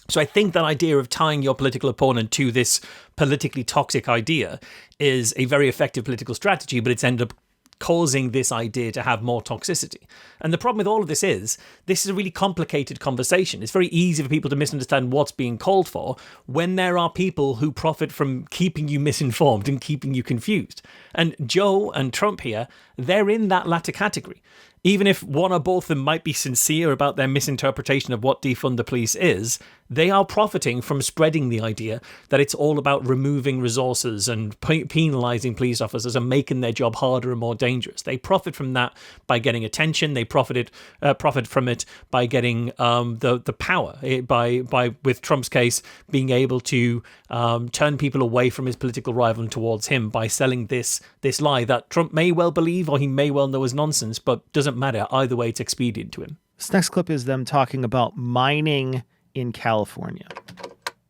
So I think that idea of tying your political opponent to this politically toxic idea is a very effective political strategy, but it's ended up causing this idea to have more toxicity. And the problem with all of this is a really complicated conversation. It's very easy for people to misunderstand what's being called for when there are people who profit from keeping you misinformed and keeping you confused. And Joe and Trump here, they're in that latter category. Even if one or both of them might be sincere about their misinterpretation of what defund the police is, they are profiting from spreading the idea that it's all about removing resources and penalising police officers and making their job harder and more dangerous. They profit from that by getting attention. They profit from it by getting the power, by with Trump's case, being able to turn people away from his political rival and towards him by selling this lie that Trump may well believe or he may well know is nonsense, but doesn't matter. Either way, it's expedient to him. This next clip is them talking about mining in California.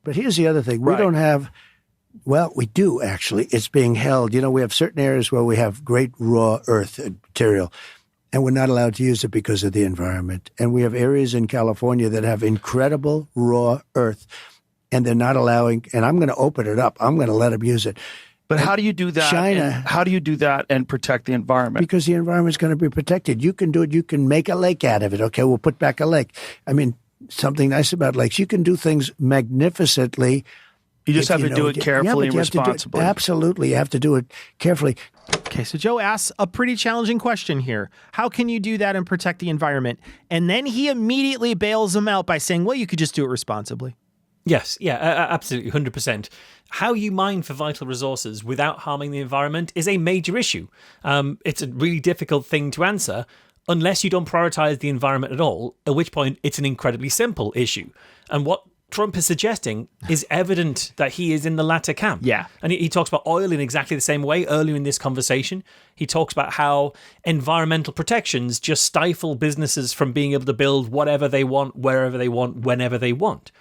But here's the other thing. We don't have, well, we do actually. It's being held. We have certain areas where we have great raw earth material, and we're not allowed to use it because of the environment. And we have areas in California that have incredible raw earth, and they're not allowing, and I'm going to open it up. I'm going to let them use it. But how do you do that? China. How do you do that and protect the environment? Because the environment's going to be protected. You can do it. You can make a lake out of it. Okay, we'll put back a lake. I mean, something nice about lakes. You can do things magnificently. You just have to do it carefully and responsibly. Absolutely. You have to do it carefully. Okay, so Joe asks a pretty challenging question here. How can you do that and protect the environment? And then he immediately bails him out by saying, well, you could just do it responsibly. Yes, yeah, absolutely, 100%. How you mine for vital resources without harming the environment is a major issue. It's a really difficult thing to answer unless you don't prioritize the environment at all, at which point it's an incredibly simple issue. And what Trump is suggesting is evident that he is in the latter camp. Yeah. And he talks about oil in exactly the same way earlier in this conversation. He talks about how environmental protections just stifle businesses from being able to build whatever they want, wherever they want, whenever they want.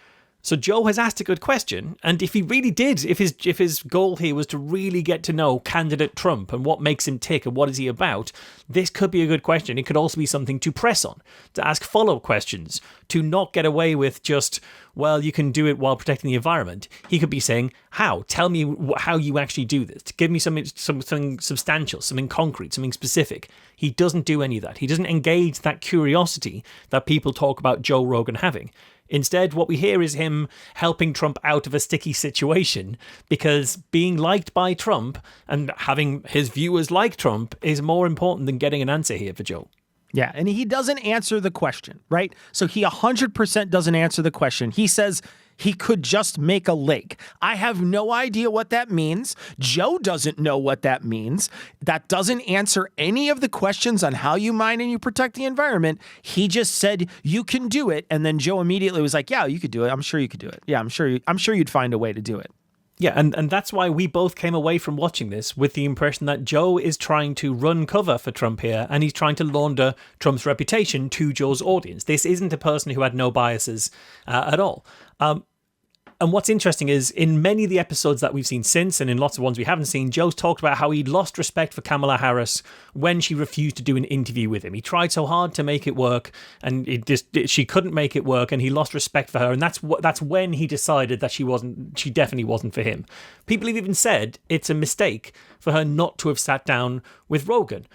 So Joe has asked a good question, and if he really did, if his goal here was to really get to know candidate Trump and what makes him tick and what is he about, this could be a good question. It could also be something to press on, to ask follow-up questions, to not get away with just, well, you can do it while protecting the environment. He could be saying, how? Tell me how you actually do this. Give me something substantial, something concrete, something specific. He doesn't do any of that. He doesn't engage that curiosity that people talk about Joe Rogan having. Instead, what we hear is him helping Trump out of a sticky situation, because being liked by Trump and having his viewers like Trump is more important than getting an answer here for Joe. Yeah, and he doesn't answer the question, right? So he 100% doesn't answer the question. He says he could just make a lake. I have no idea what that means. Joe doesn't know what that means. That doesn't answer any of the questions on how you mine and you protect the environment. He just said you can do it, and then Joe immediately was like, "Yeah, you could do it. I'm sure you could do it. Yeah, I'm sure you'd find a way to do it." Yeah, and that's why we both came away from watching this with the impression that Joe is trying to run cover for Trump here, and he's trying to launder Trump's reputation to Joe's audience. This isn't a person who had no biases at all. And what's interesting is in many of the episodes that we've seen since, and in lots of ones we haven't seen, Joe's talked about how he lost respect for Kamala Harris when she refused to do an interview with him. He tried so hard to make it work, and she couldn't make it work, and he lost respect for her. And that's when he decided that she definitely wasn't for him. People have even said it's a mistake for her not to have sat down with Rogan.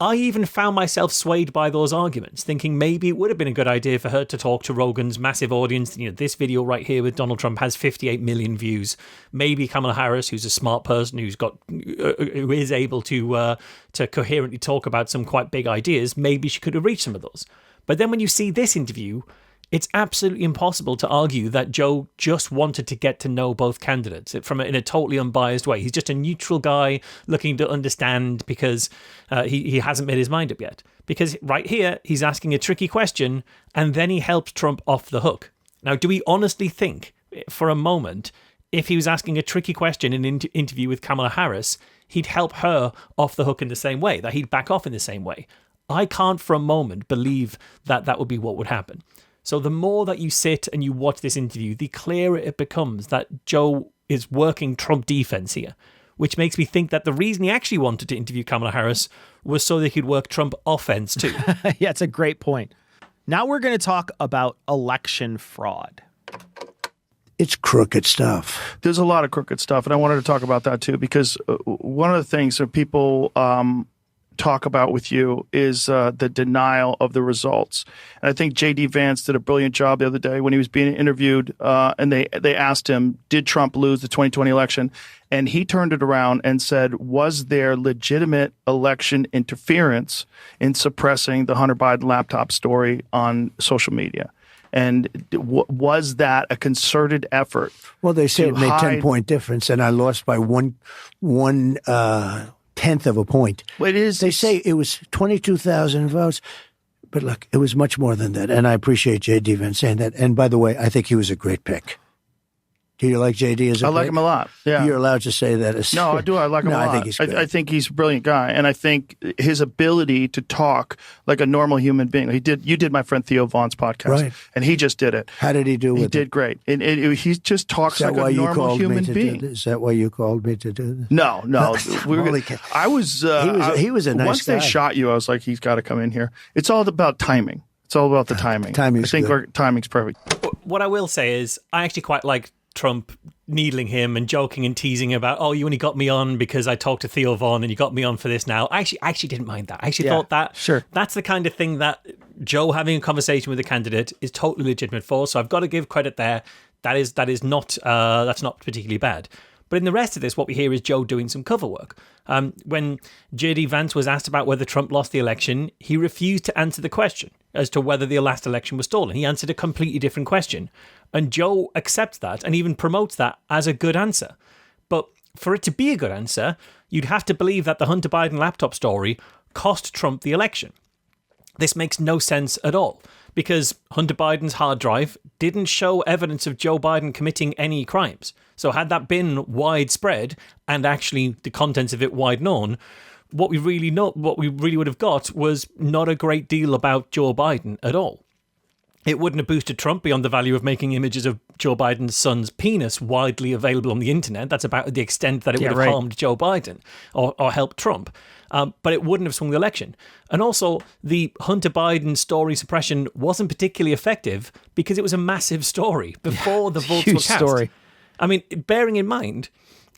I even found myself swayed by those arguments, thinking maybe it would have been a good idea for her to talk to Rogan's massive audience. You know, this video right here with Donald Trump has 58 million views. Maybe Kamala Harris, who's a smart person, who is able to coherently talk about some quite big ideas, maybe she could have reached some of those. But then when you see this interview, it's absolutely impossible to argue that Joe just wanted to get to know both candidates in a totally unbiased way. He's just a neutral guy looking to understand because he hasn't made his mind up yet. Because right here, he's asking a tricky question, and then he helps Trump off the hook. Now, do we honestly think for a moment, if he was asking a tricky question in an interview with Kamala Harris, he'd help her off the hook in the same way, that he'd back off in the same way? I can't for a moment believe that that would be what would happen. So the more that you sit and you watch this interview, the clearer it becomes that Joe is working Trump defense here, which makes me think that the reason he actually wanted to interview Kamala Harris was so they could work Trump offense too. Yeah, it's a great point. Now we're going to talk about election fraud. It's crooked stuff. There's a lot of crooked stuff, and I wanted to talk about that too, because one of the things that people talk about with you is the denial of the results. And I think J.D. Vance did a brilliant job the other day when he was being interviewed, and they asked him, did Trump lose the 2020 election? And he turned it around and said, was there legitimate election interference in suppressing the Hunter Biden laptop story on social media? And was that a concerted effort? Well, they say it made 10-point difference, and I lost by one tenth of a point. Well, it is. They say it was 22,000 votes, but look, it was much more than that. And I appreciate J.D. Vance saying that. And by the way, I think he was a great pick. Do you like J.D. as a I like him a lot. Yeah, you're allowed to say that. No, I do. I like him a lot. I think he's great. I think he's a brilliant guy, and I think his ability to talk like a normal human being. You did my friend Theo Vaughn's podcast, right? And he just did it. How did he do? He did great, and he just talks like a normal human being. Is that why you called me to do this? No. I was. He was a nice once guy. They shot you, I was like, he's got to come in here. It's all about timing. It's all about the timing. I think our timing's perfect. What I will say is, I actually quite like Trump needling him and joking and teasing about, oh, you only got me on because I talked to Theo Vaughn and you got me on for this now. I actually didn't mind that. I actually thought that that's the kind of thing that Joe having a conversation with a candidate is totally legitimate for. So I've got to give credit there. That's not particularly bad. But in the rest of this, what we hear is Joe doing some cover work. When J.D. Vance was asked about whether Trump lost the election, he refused to answer the question as to whether the last election was stolen. He answered a completely different question. And Joe accepts that and even promotes that as a good answer. But for it to be a good answer, you'd have to believe that the Hunter Biden laptop story cost Trump the election. This makes no sense at all, because Hunter Biden's hard drive didn't show evidence of Joe Biden committing any crimes. So had that been widespread and actually the contents of it wide known, what we really would have got was not a great deal about Joe Biden at all. It wouldn't have boosted Trump beyond the value of making images of Joe Biden's son's penis widely available on the internet. That's about the extent that it would have harmed Joe Biden or helped Trump. But it wouldn't have swung the election. And also, the Hunter Biden story suppression wasn't particularly effective because it was a massive story before the votes were cast. Story. I mean, bearing in mind,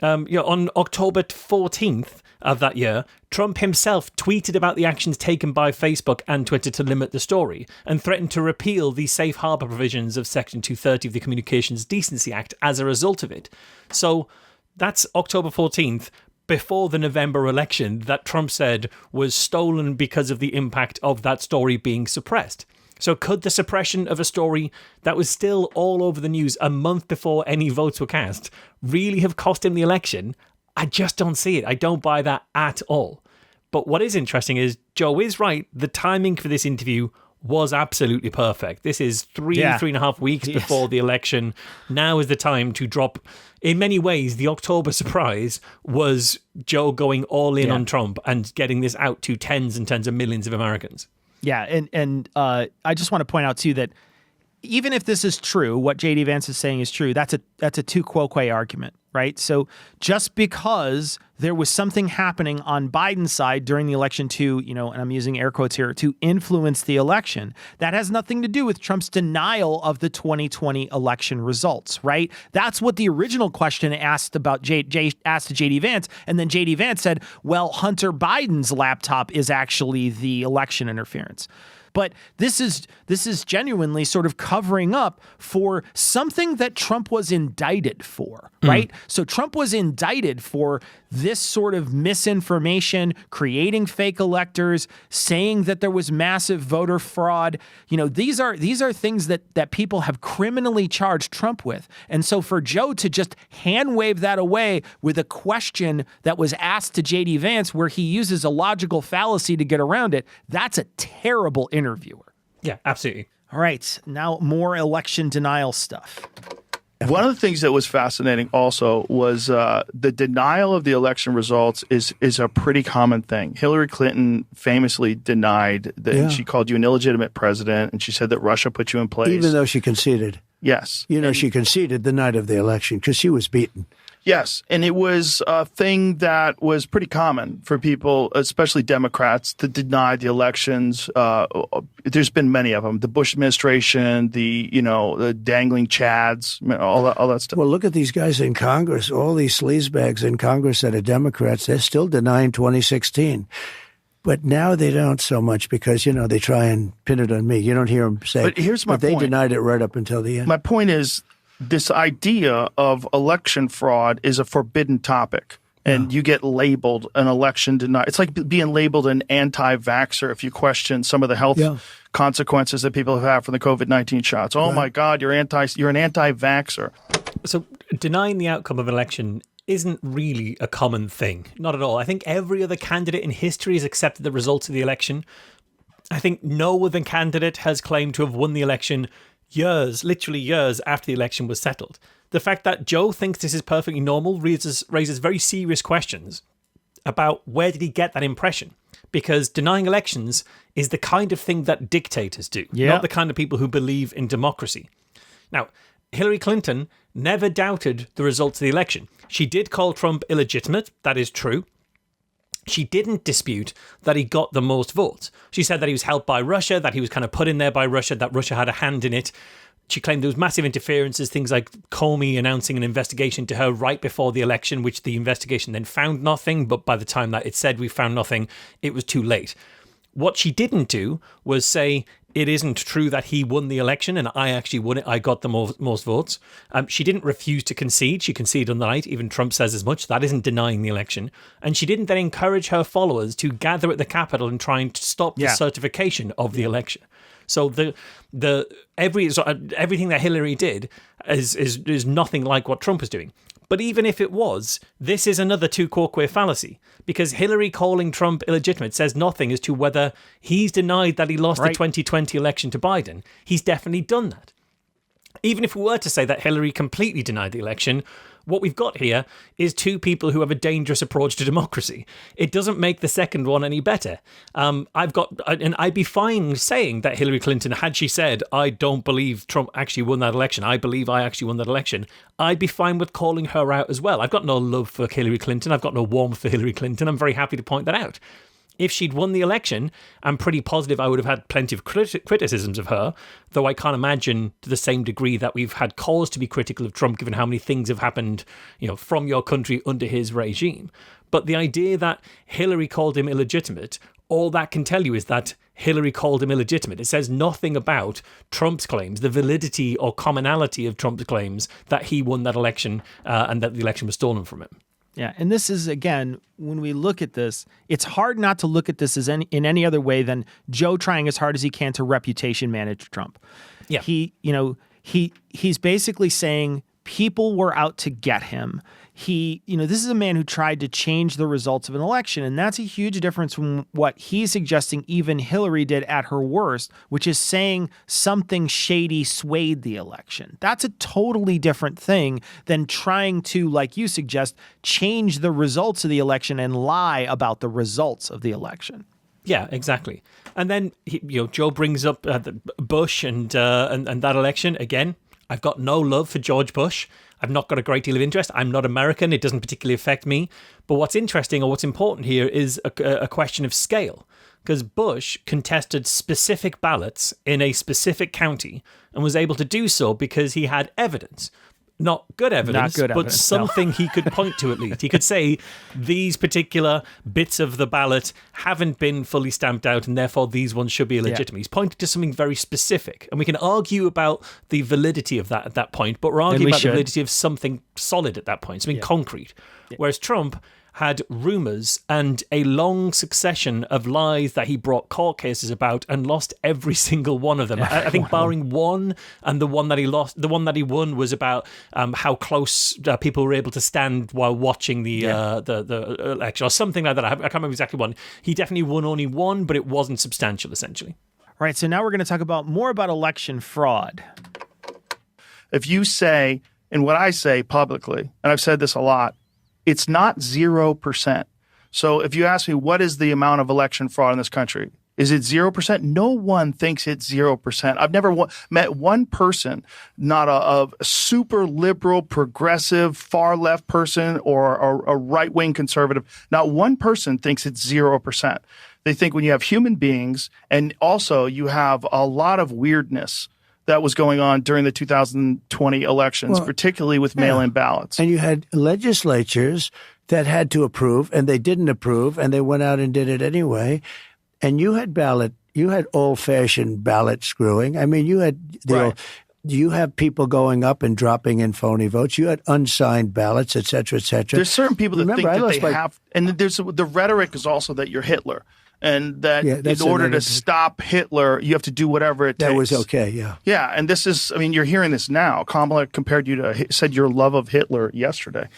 on October 14th of that year, Trump himself tweeted about the actions taken by Facebook and Twitter to limit the story and threatened to repeal the safe harbor provisions of Section 230 of the Communications Decency Act as a result of it. So that's October 14th, before the November election, that Trump said was stolen because of the impact of that story being suppressed. So could the suppression of a story that was still all over the news a month before any votes were cast really have cost him the election? I just don't see it. I don't buy that at all. But what is interesting is Joe is right. The timing for this interview was absolutely perfect. This is 3.5 weeks before the election. Now is the time to drop. In many ways, the October surprise was Joe going all in on Trump and getting this out to tens and tens of millions of Americans. Yeah, and I just want to point out too that even if this is true, what J.D. Vance is saying is true, that's a tu quoque argument, right? So just because there was something happening on Biden's side during the election to, and I'm using air quotes here, to influence the election, that has nothing to do with Trump's denial of the 2020 election results, right? That's what the original question asked about asked to J.D. Vance, and then J.D. Vance said, well, Hunter Biden's laptop is actually the election interference. But this is genuinely sort of covering up for something that Trump was indicted for, right? So Trump was indicted for this sort of misinformation, creating fake electors, saying that there was massive voter fraud. These are things that people have criminally charged Trump with. And so for Joe to just hand wave that away with a question that was asked to J.D. Vance where he uses a logical fallacy to get around it, that's a terrible interviewer. Yeah, absolutely. All right, now more election denial stuff. One of the things that was fascinating also was the denial of the election results is a pretty common thing. Hillary Clinton famously denied that she called you an illegitimate president, and she said that Russia put you in place. Even though she conceded. Yes. She conceded the night of the election because she was beaten. Yes, and it was a thing that was pretty common for people, especially Democrats, to deny the elections. There's been many of them. The Bush administration, the dangling chads, all that stuff. Well, look at these guys in Congress. All these sleazebags in Congress that are Democrats, they're still denying 2016. But now they don't so much because, they try and pin it on me. You don't hear them say, but here's my point. They denied it right up until the end. My point is, this idea of election fraud is a forbidden topic, and you get labeled an election denier. It's like being labeled an anti-vaxxer if you question some of the health consequences that people have had from the COVID-19 shots. Oh my God, you're an anti-vaxxer. So denying the outcome of an election isn't really a common thing. Not at all. I think every other candidate in history has accepted the results of the election. I think no other candidate has claimed to have won the election literally years after the election was settled. The fact that Joe thinks this is perfectly normal raises very serious questions about where did he get that impression? Because denying elections is the kind of thing that dictators do, not the kind of people who believe in democracy. Now, Hillary Clinton never doubted the results of the election. She did call Trump illegitimate. That is true. She didn't dispute that he got the most votes. She said that he was helped by Russia, that he was kind of put in there by Russia, that Russia had a hand in it. She claimed there was massive interferences, things like Comey announcing an investigation into her right before the election, which the investigation then found nothing. But by the time that it said we found nothing, it was too late. What she didn't do was say it isn't true that he won the election and I actually won it. I got the most votes. She didn't refuse to concede. She conceded on the night. Even Trump says as much. That isn't denying the election. And she didn't then encourage her followers to gather at the Capitol and try and stop the certification of the election. So everything that Hillary did is nothing like what Trump was doing. But even if it was, this is another tu quoque fallacy, because Hillary calling Trump illegitimate says nothing as to whether he's denied that he lost the 2020 election to Biden. He's definitely done that. Even if we were to say that Hillary completely denied the election, What we've got here is two people who have a dangerous approach to democracy. It doesn't make the second one any better. And I'd be fine saying that Hillary Clinton, had she said, I don't believe Trump actually won that election, I believe I actually won that election, I'd be fine with calling her out as well. I've got no love for Hillary Clinton. I've got no warmth for Hillary Clinton. I'm very happy to point that out. If she'd won the election, I'm pretty positive I would have had plenty of criticisms of her, though I can't imagine to the same degree that we've had cause to be critical of Trump, given how many things have happened, from your country under his regime. But the idea that Hillary called him illegitimate, all that can tell you is that Hillary called him illegitimate. It says nothing about Trump's claims, the validity or commonality of Trump's claims that he won that election and that the election was stolen from him. Yeah, and this is, again, when we look at this, it's hard not to look at this as in any other way than Joe trying as hard as he can to reputation manage Trump. Yeah. He's basically saying people were out to get him. This is a man who tried to change the results of an election, and that's a huge difference from what he's suggesting even Hillary did at her worst, which is saying something shady swayed the election. That's a totally different thing than trying to, like you suggest, change the results of the election and lie about the results of the election. Yeah, exactly. And then Joe brings up Bush and that election again. I've got no love for George Bush. I've not got a great deal of interest. I'm not American. It doesn't particularly affect me. But what's interesting or what's important here is a question of scale. Because Bush contested specific ballots in a specific county and was able to do so because he had evidence. Not good evidence, but something he could point to at least. He could say these particular bits of the ballot haven't been fully stamped out and therefore these ones should be illegitimate. Yeah. He's pointing to something very specific. And we can argue about the validity of that at that point, but we're arguing about the validity of something solid at that point, something concrete. Yeah. Whereas Trump had rumours and a long succession of lies that he brought court cases about and lost every single one of them. I think barring one, and the one that he lost, the one that he won was about how close people were able to stand while watching the election or something like that. I can't remember exactly one. He definitely won only one, but it wasn't substantial, essentially. All right, so now we're going to talk more about election fraud. If you say, and what I say publicly, and I've said this a lot, it's not 0%. So if you ask me, what is the amount of election fraud in this country? Is it 0%? No one thinks it's 0%. I've never met one person, not a super liberal, progressive, far left person or a right-wing conservative. Not one person thinks it's 0%. They think when you have human beings and also you have a lot of weirdness that was going on during the 2020 elections, particularly with mail-in ballots. And you had legislatures that had to approve, and they didn't approve, and they went out and did it anyway. And you had old-fashioned ballot screwing. I mean, you had you have people going up and dropping in phony votes. You had unsigned ballots, et cetera, et cetera. There's certain people that think that they have, and there's the rhetoric is also that you're Hitler. And that in order to stop Hitler, you have to do whatever it takes. That was okay, yeah. Yeah, and this is, I mean, you're hearing this now. Kamala said your love of Hitler yesterday.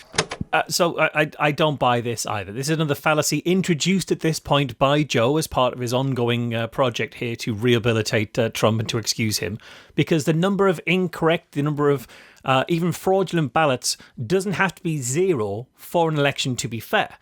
So I don't buy this either. This is another fallacy introduced at this point by Joe as part of his ongoing project here to rehabilitate Trump and to excuse him. Because the number of even fraudulent ballots doesn't have to be zero for an election to be fair.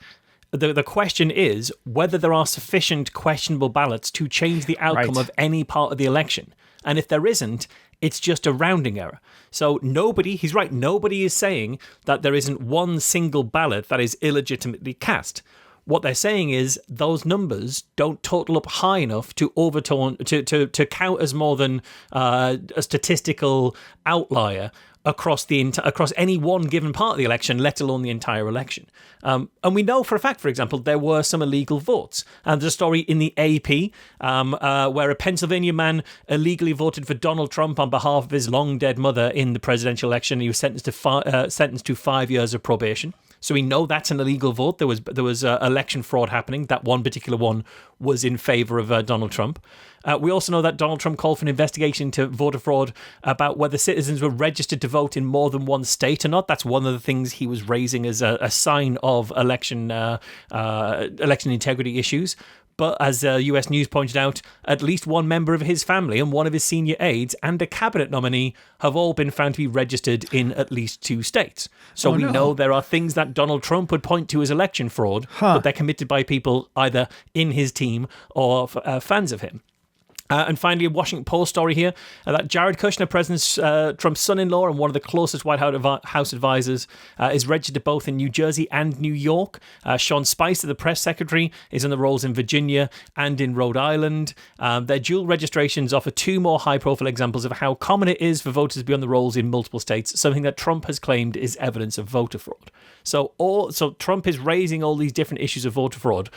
The question is whether there are sufficient questionable ballots to change the outcome of any part of the election. And if there isn't, it's just a rounding error. So he's right, nobody is saying that there isn't one single ballot that is illegitimately cast. What they're saying is those numbers don't total up high enough to overturn, to count as more than a statistical outlier across any one given part of the election, let alone the entire election. And we know for a fact, for example, there were some illegal votes. And there's a story in the AP where a Pennsylvania man illegally voted for Donald Trump on behalf of his long-dead mother in the presidential election. He was sentenced to 5 years of probation. So we know that's an illegal vote. There was election fraud happening. That one particular one was in favor of Donald Trump. We also know that Donald Trump called for an investigation into voter fraud about whether citizens were registered to vote in more than one state or not. That's one of the things he was raising as a sign of election integrity issues. But as US News pointed out, at least one member of his family and one of his senior aides and a cabinet nominee have all been found to be registered in at least 2 states. So we know there are things that Donald Trump would point to as election fraud, but they're committed by people either in his team or fans of him. And finally, a Washington Post story here that Jared Kushner, President Trump's son-in-law and one of the closest White House advisors, is registered both in New Jersey and New York. Sean Spicer, the press secretary, is in the roles in Virginia and in Rhode Island. Their dual registrations offer 2 more high-profile examples of how common it is for voters to be on the rolls in multiple states, something that Trump has claimed is evidence of voter fraud. So Trump is raising all these different issues of voter fraud.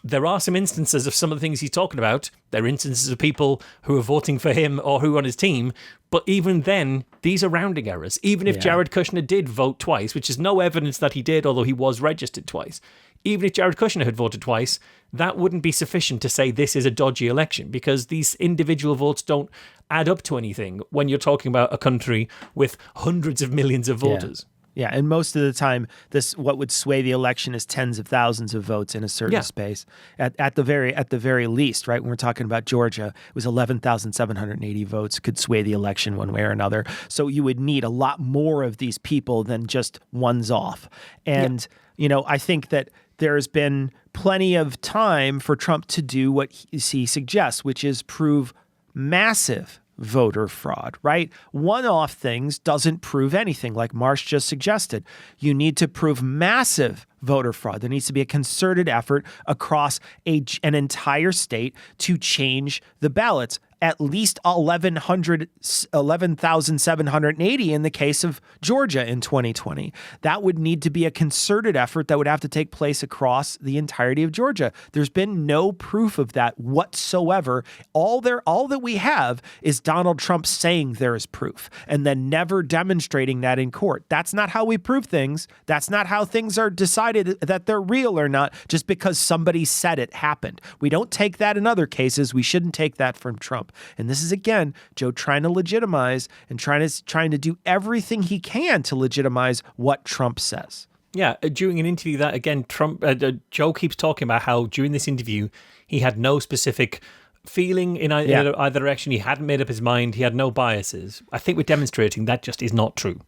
There are some instances of some of the things he's talking about. There are instances of people who are voting for him or who are on his team. But even then, these are rounding errors. Even if Jared Kushner did vote twice, which is no evidence that he did, although he was registered twice. Even if Jared Kushner had voted twice, that wouldn't be sufficient to say this is a dodgy election, because these individual votes don't add up to anything when you're talking about a country with hundreds of millions of voters. Yeah, and most of the time, what would sway the election is tens of thousands of votes in a certain space. At the very least, right? When we're talking about Georgia, it was 11,780 votes could sway the election one way or another. So you would need a lot more of these people than just ones off. And I think that there's been plenty of time for Trump to do what he suggests, which is prove massive voter fraud, right? One-off things doesn't prove anything, like Marsh just suggested. You need to prove massive voter fraud. There needs to be a concerted effort across an entire state to change the ballots. At least 11,780 in the case of Georgia in 2020. That would need to be a concerted effort that would have to take place across the entirety of Georgia. There's been no proof of that whatsoever. All that we have is Donald Trump saying there is proof and then never demonstrating that in court. That's not how we prove things. That's not how things are decided that they're real or not just because somebody said it happened. We don't take that in other cases. We shouldn't take that from Trump. And this is, again, Joe trying to legitimize and trying to do everything he can to legitimize what Trump says. Yeah, during an interview that, again, Joe keeps talking about how during this interview, he had no specific feeling in either direction. He hadn't made up his mind. He had no biases. I think we're demonstrating that just is not true.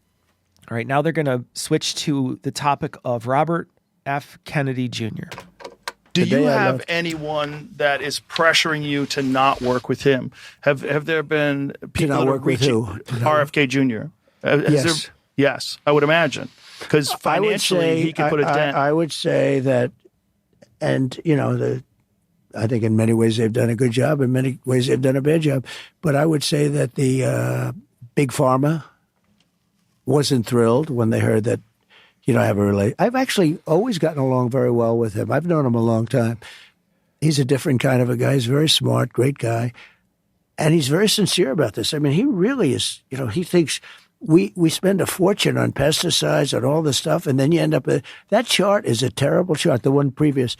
All right, now they're going to switch to the topic of Robert F. Kennedy Jr. Do you have anyone that is pressuring you to not work with him? Have there been people that are reaching RFK Jr.? Yes. Yes, I would imagine. Because financially, he could put a dent. I would say that, and, I think in many ways they've done a good job. In many ways they've done a bad job. But I would say that the Big Pharma wasn't thrilled when they heard that I've actually always gotten along very well with him. I've known him a long time. He's a different kind of a guy. He's very smart, great guy. And he's very sincere about this. I mean, he really is, he thinks we spend a fortune on pesticides and all this stuff, and then you end up with that chart is a terrible chart, the one previous.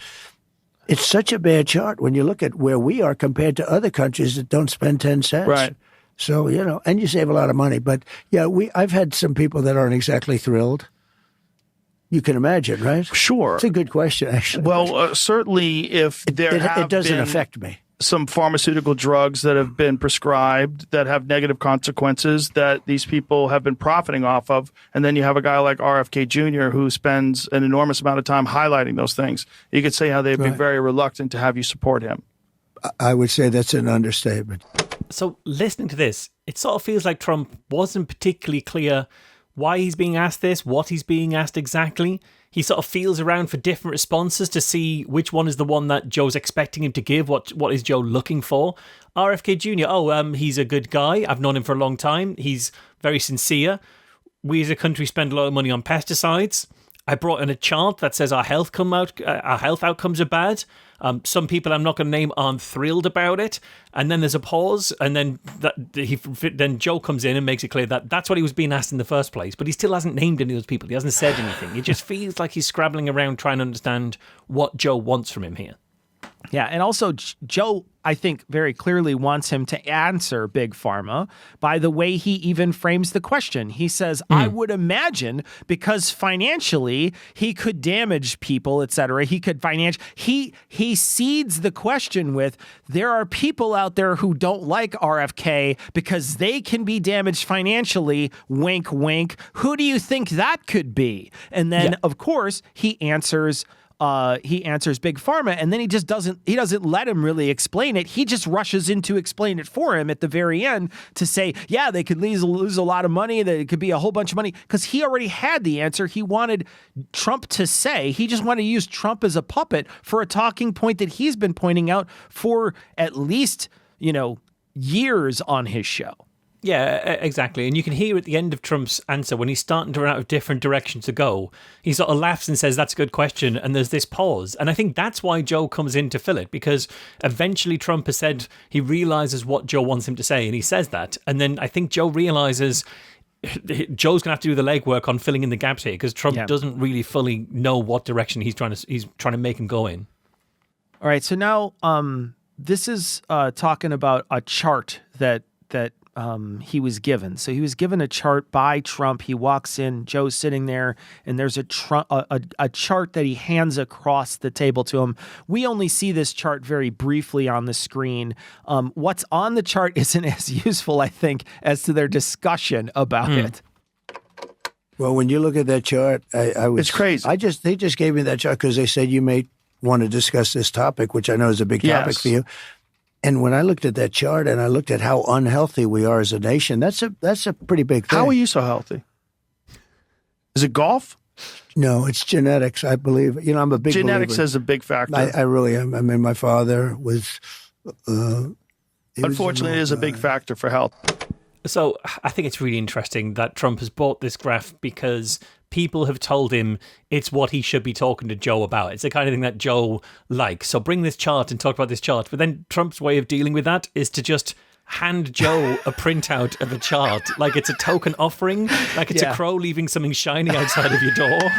It's such a bad chart when you look at where we are compared to other countries that don't spend 10 cents. Right. So, and you save a lot of money. But, I've had some people that aren't exactly thrilled. You can imagine, right? Sure. It's a good question, actually. Well, certainly if it doesn't affect me. Some pharmaceutical drugs that have been prescribed that have negative consequences that these people have been profiting off of, and then you have a guy like RFK Jr. who spends an enormous amount of time highlighting those things. You could say how they'd be very reluctant to have you support him. I would say that's an understatement. So listening to this, it sort of feels like Trump wasn't particularly clear why he's being asked this, what he's being asked exactly. He sort of feels around for different responses to see which one is the one that Joe's expecting him to give. What is Joe looking for? RFK Jr., he's a good guy. I've known him for a long time. He's very sincere. We as a country spend a lot of money on pesticides. I brought in a chart that says our health outcomes are bad. Some people I'm not going to name aren't thrilled about it. And then there's a pause, and then Joe comes in and makes it clear that that's what he was being asked in the first place. But he still hasn't named any of those people. He hasn't said anything. It just feels like he's scrabbling around trying to understand what Joe wants from him here. Yeah, and also Joe, I think, very clearly wants him to answer Big Pharma by the way he even frames the question. He says, I would imagine because financially he could damage people, et cetera. He could he seeds the question with, there are people out there who don't like RFK because they can be damaged financially, wink, wink. Who do you think that could be? And then, of course, he answers Big Pharma, and then he doesn't let him really explain it. He just rushes in to explain it for him at the very end to say, yeah, they could lose a lot of money, that it could be a whole bunch of money, because he already had the answer. He wanted Trump to say, he just wanted to use Trump as a puppet for a talking point that he's been pointing out for at least, years on his show. Yeah, exactly. And you can hear at the end of Trump's answer, when he's starting to run out of different directions to go, he sort of laughs and says, that's a good question. And there's this pause. And I think that's why Joe comes in to fill it, because eventually Trump has said he realizes what Joe wants him to say. And he says that. And then I think Joe realizes Joe's going to have to do the legwork on filling in the gaps here, because Trump doesn't really fully know what direction he's trying to make him go in. All right. So now this is talking about a chart that he was given. So he was given a chart by Trump. He walks in, Joe's sitting there, and there's a chart that he hands across the table to him. We only see this chart very briefly on the screen. What's on the chart isn't as useful, I think, as to their discussion about it. Well, when you look at that chart, It's crazy. They just gave me that chart because they said you may want to discuss this topic, which I know is a big topic for you. And when I looked at that chart and I looked at how unhealthy we are as a nation, that's a pretty big thing. How are you so healthy? Is it golf? No, it's genetics, I believe. I'm a big Genetics believer. is a big factor. I really am. I mean, my father was... Unfortunately, it is a big factor for health. So I think it's really interesting that Trump has bought this graph because people have told him it's what he should be talking to Joe about. It's the kind of thing that Joe likes. So bring this chart and talk about this chart. But then Trump's way of dealing with that is to just hand Joe a printout of a chart, like it's a token offering, like it's a crow leaving something shiny outside of your door.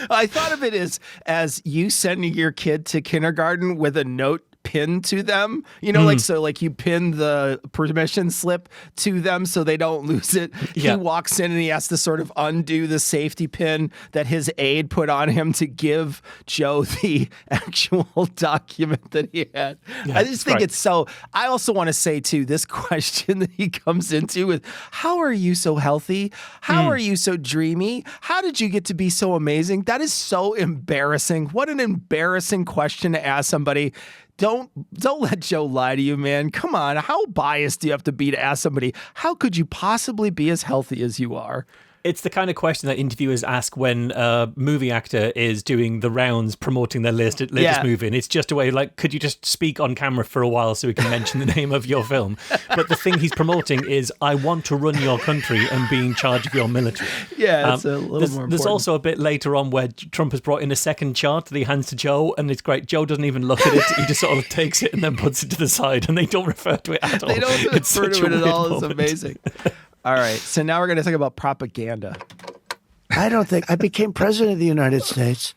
I thought of it as you sending your kid to kindergarten with a note pinned to them, like you pin the permission slip to them so they don't lose it. He walks in and he has to sort of undo the safety pin that his aide put on him to give Joe the actual document that he had. I just think it's so. I also want to say too, this question that he comes into with, how are you so healthy? How are you so dreamy? How did you get to be so amazing? That is so embarrassing. What an embarrassing question to ask somebody. Don't let Joe lie to you, man. Come on. How biased do you have to be to ask somebody, how could you possibly be as healthy as you are? It's the kind of question that interviewers ask when a movie actor is doing the rounds promoting their latest movie. And it's just a way like, could you just speak on camera for a while so we can mention the name of your film? But the thing he's promoting is, I want to run your country and be in charge of your military. Yeah, it's a little more important. There's also a bit later on where Trump has brought in a second chart that he hands to Joe, and it's great. Joe doesn't even look at it. He just sort of takes it and then puts it to the side, and they don't refer to it at all. They don't refer to it at all. It's amazing. All right, so now we're going to talk about propaganda. I don't think I became president of the United States.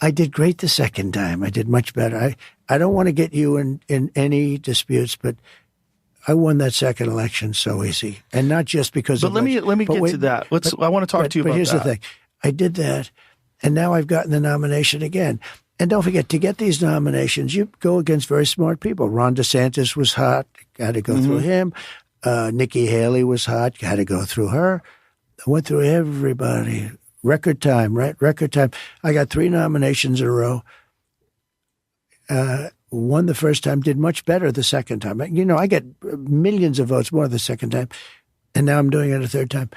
I did great the second time. I did much better. I don't want to get you in any disputes, but I won that second election so easy, and not just because. But let me get to that. I want to talk to you about that. But here's the thing: I did that, and now I've gotten the nomination again. And don't forget, to get these nominations, you go against very smart people. Ron DeSantis was hot; got to go through him. Nikki Haley was hot. Had to go through her. I went through everybody. Record time, right? Record time. I got 3 nominations in a row. Won the first time, did much better the second time. I get millions of votes more the second time. And now I'm doing it a third time.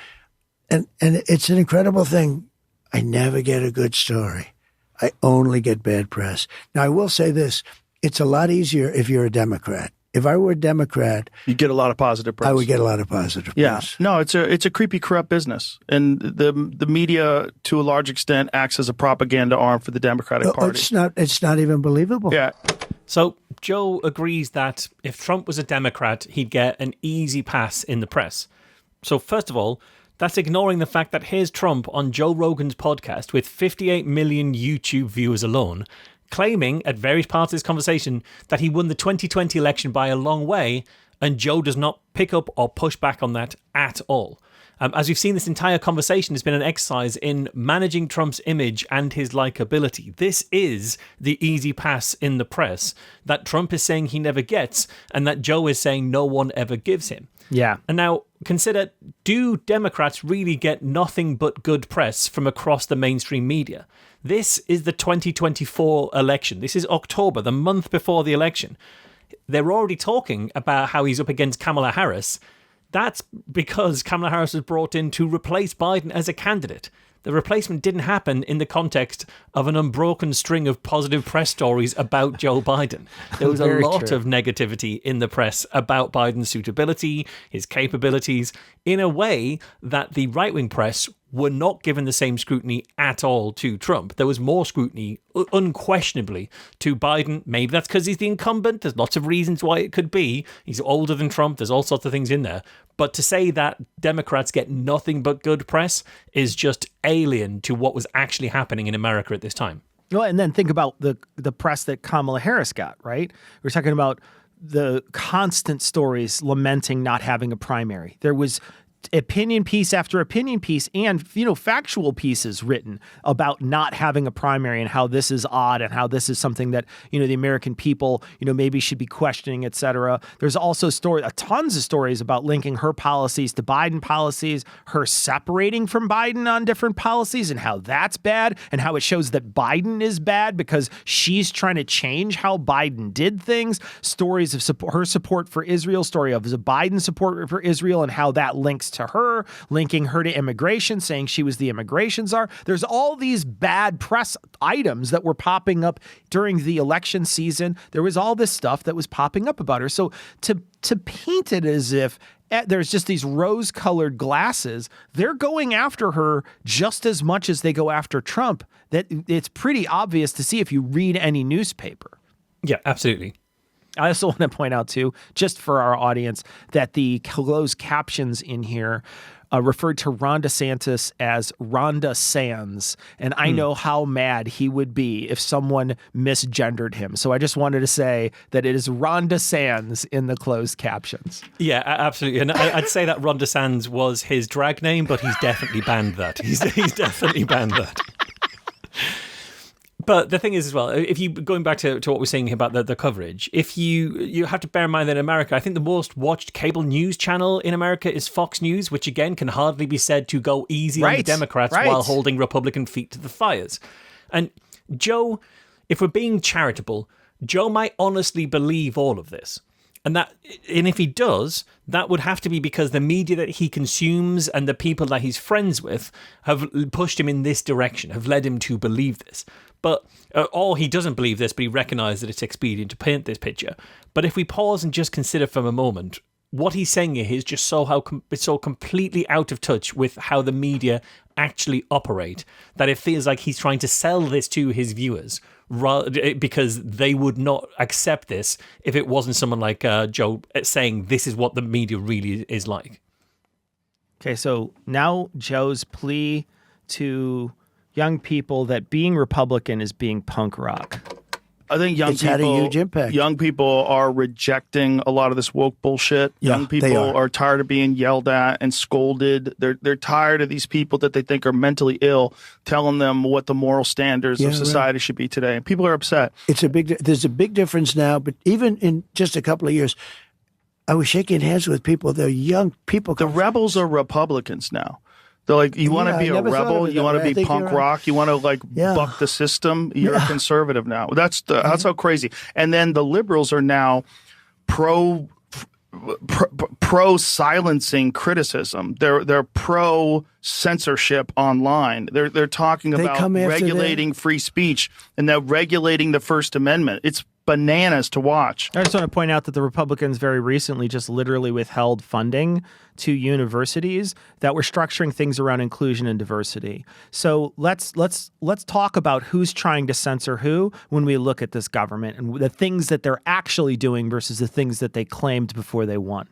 And it's an incredible thing. I never get a good story. I only get bad press. Now, I will say this. It's a lot easier if you're a Democrat. If I were a Democrat, you get a lot of positive press. I would get a lot of positive press. No, it's a creepy, corrupt business, and the media, to a large extent, acts as a propaganda arm for the Democratic Party. It's not even believable. Yeah. So Joe agrees that if Trump was a Democrat, he'd get an easy pass in the press. So first of all, that's ignoring the fact that here's Trump on Joe Rogan's podcast with 58 million YouTube viewers alone, claiming at various parts of this conversation that he won the 2020 election by a long way, and Joe does not pick up or push back on that at all. As we've seen, this entire conversation has been an exercise in managing Trump's image and his likability. This is the easy pass in the press that Trump is saying he never gets, and that Joe is saying no one ever gives him. Yeah. And now consider, do Democrats really get nothing but good press from across the mainstream media? This is the 2024 election. This is October, the month before the election. They're already talking about how he's up against Kamala Harris. That's because Kamala Harris was brought in to replace Biden as a candidate. The replacement didn't happen in the context of an unbroken string of positive press stories about Joe Biden. There was a lot of negativity in the press about Biden's suitability, his capabilities, in a way that the right-wing press were not given the same scrutiny at all to Trump. There was more scrutiny, unquestionably, to Biden. Maybe that's because he's the incumbent. There's lots of reasons why it could be. He's older than Trump. There's all sorts of things in there. But to say that Democrats get nothing but good press is just alien to what was actually happening in America at this time. Well, and then think about the press that Kamala Harris got, right? We're talking about the constant stories lamenting not having a primary. There was opinion piece after opinion piece and, factual pieces written about not having a primary and how this is odd and how this is something that, the American people, maybe should be questioning, et cetera. There's also tons of stories about linking her policies to Biden policies, her separating from Biden on different policies and how that's bad and how it shows that Biden is bad because she's trying to change how Biden did things. Stories of her support for Israel, story of the Biden support for Israel and how that links to her, linking her to immigration, saying she was the immigration czar. There's all these bad press items that were popping up during the election season. There was all this stuff that was popping up about her. So to paint it as if there's just these rose-colored glasses, they're going after her just as much as they go after Trump. That it's pretty obvious to see if you read any newspaper. Yeah, absolutely. I also want to point out, too, just for our audience, that the closed captions in here referred to Ron DeSantis as Rhonda Sands. And I know how mad he would be if someone misgendered him. So I just wanted to say that it is Rhonda Sands in the closed captions. Yeah, absolutely. And I'd say that Ron DeSantis was his drag name, but he's definitely banned that. He's definitely banned that. But the thing is as well, if you going back to what we're saying about the coverage, if you have to bear in mind that in America, I think the most watched cable news channel in America is Fox News, which again can hardly be said to go easy on the Democrats while holding Republican feet to the fires. And Joe, if we're being charitable, Joe might honestly believe all of this. And if he does, that would have to be because the media that he consumes and the people that he's friends with have pushed him in this direction, have led him to believe this. But or he doesn't believe this, but he recognizes that it's expedient to paint this picture. But if we pause and just consider for a moment, what he's saying here is just it's so completely out of touch with how the media actually operate that it feels like he's trying to sell this to his viewers because they would not accept this if it wasn't someone like Joe saying this is what the media really is like. Okay, so now Joe's plea to young people that being Republican is being punk rock. I think It's had a huge impact. Young people are rejecting a lot of this woke bullshit. Yeah, young people they are tired of being yelled at and scolded. They're tired of these people that they think are mentally ill telling them what the moral standards of society should be today. And people are upset. There's a big difference now, but even in just a couple of years, I was shaking hands with people. They're young people. The rebels are Republicans now. They're like, you want to be a rebel, you want to be punk rock, you want to buck the system. You're a conservative now. That's how crazy. And then the liberals are now pro silencing criticism. They're pro censorship online. They're talking about regulating free speech and they're regulating the First Amendment. It's bananas to watch. I just want to point out that the Republicans very recently just literally withheld funding to universities that were structuring things around inclusion and diversity. So let's talk about who's trying to censor who when we look at this government and the things that they're actually doing versus the things that they claimed before they won.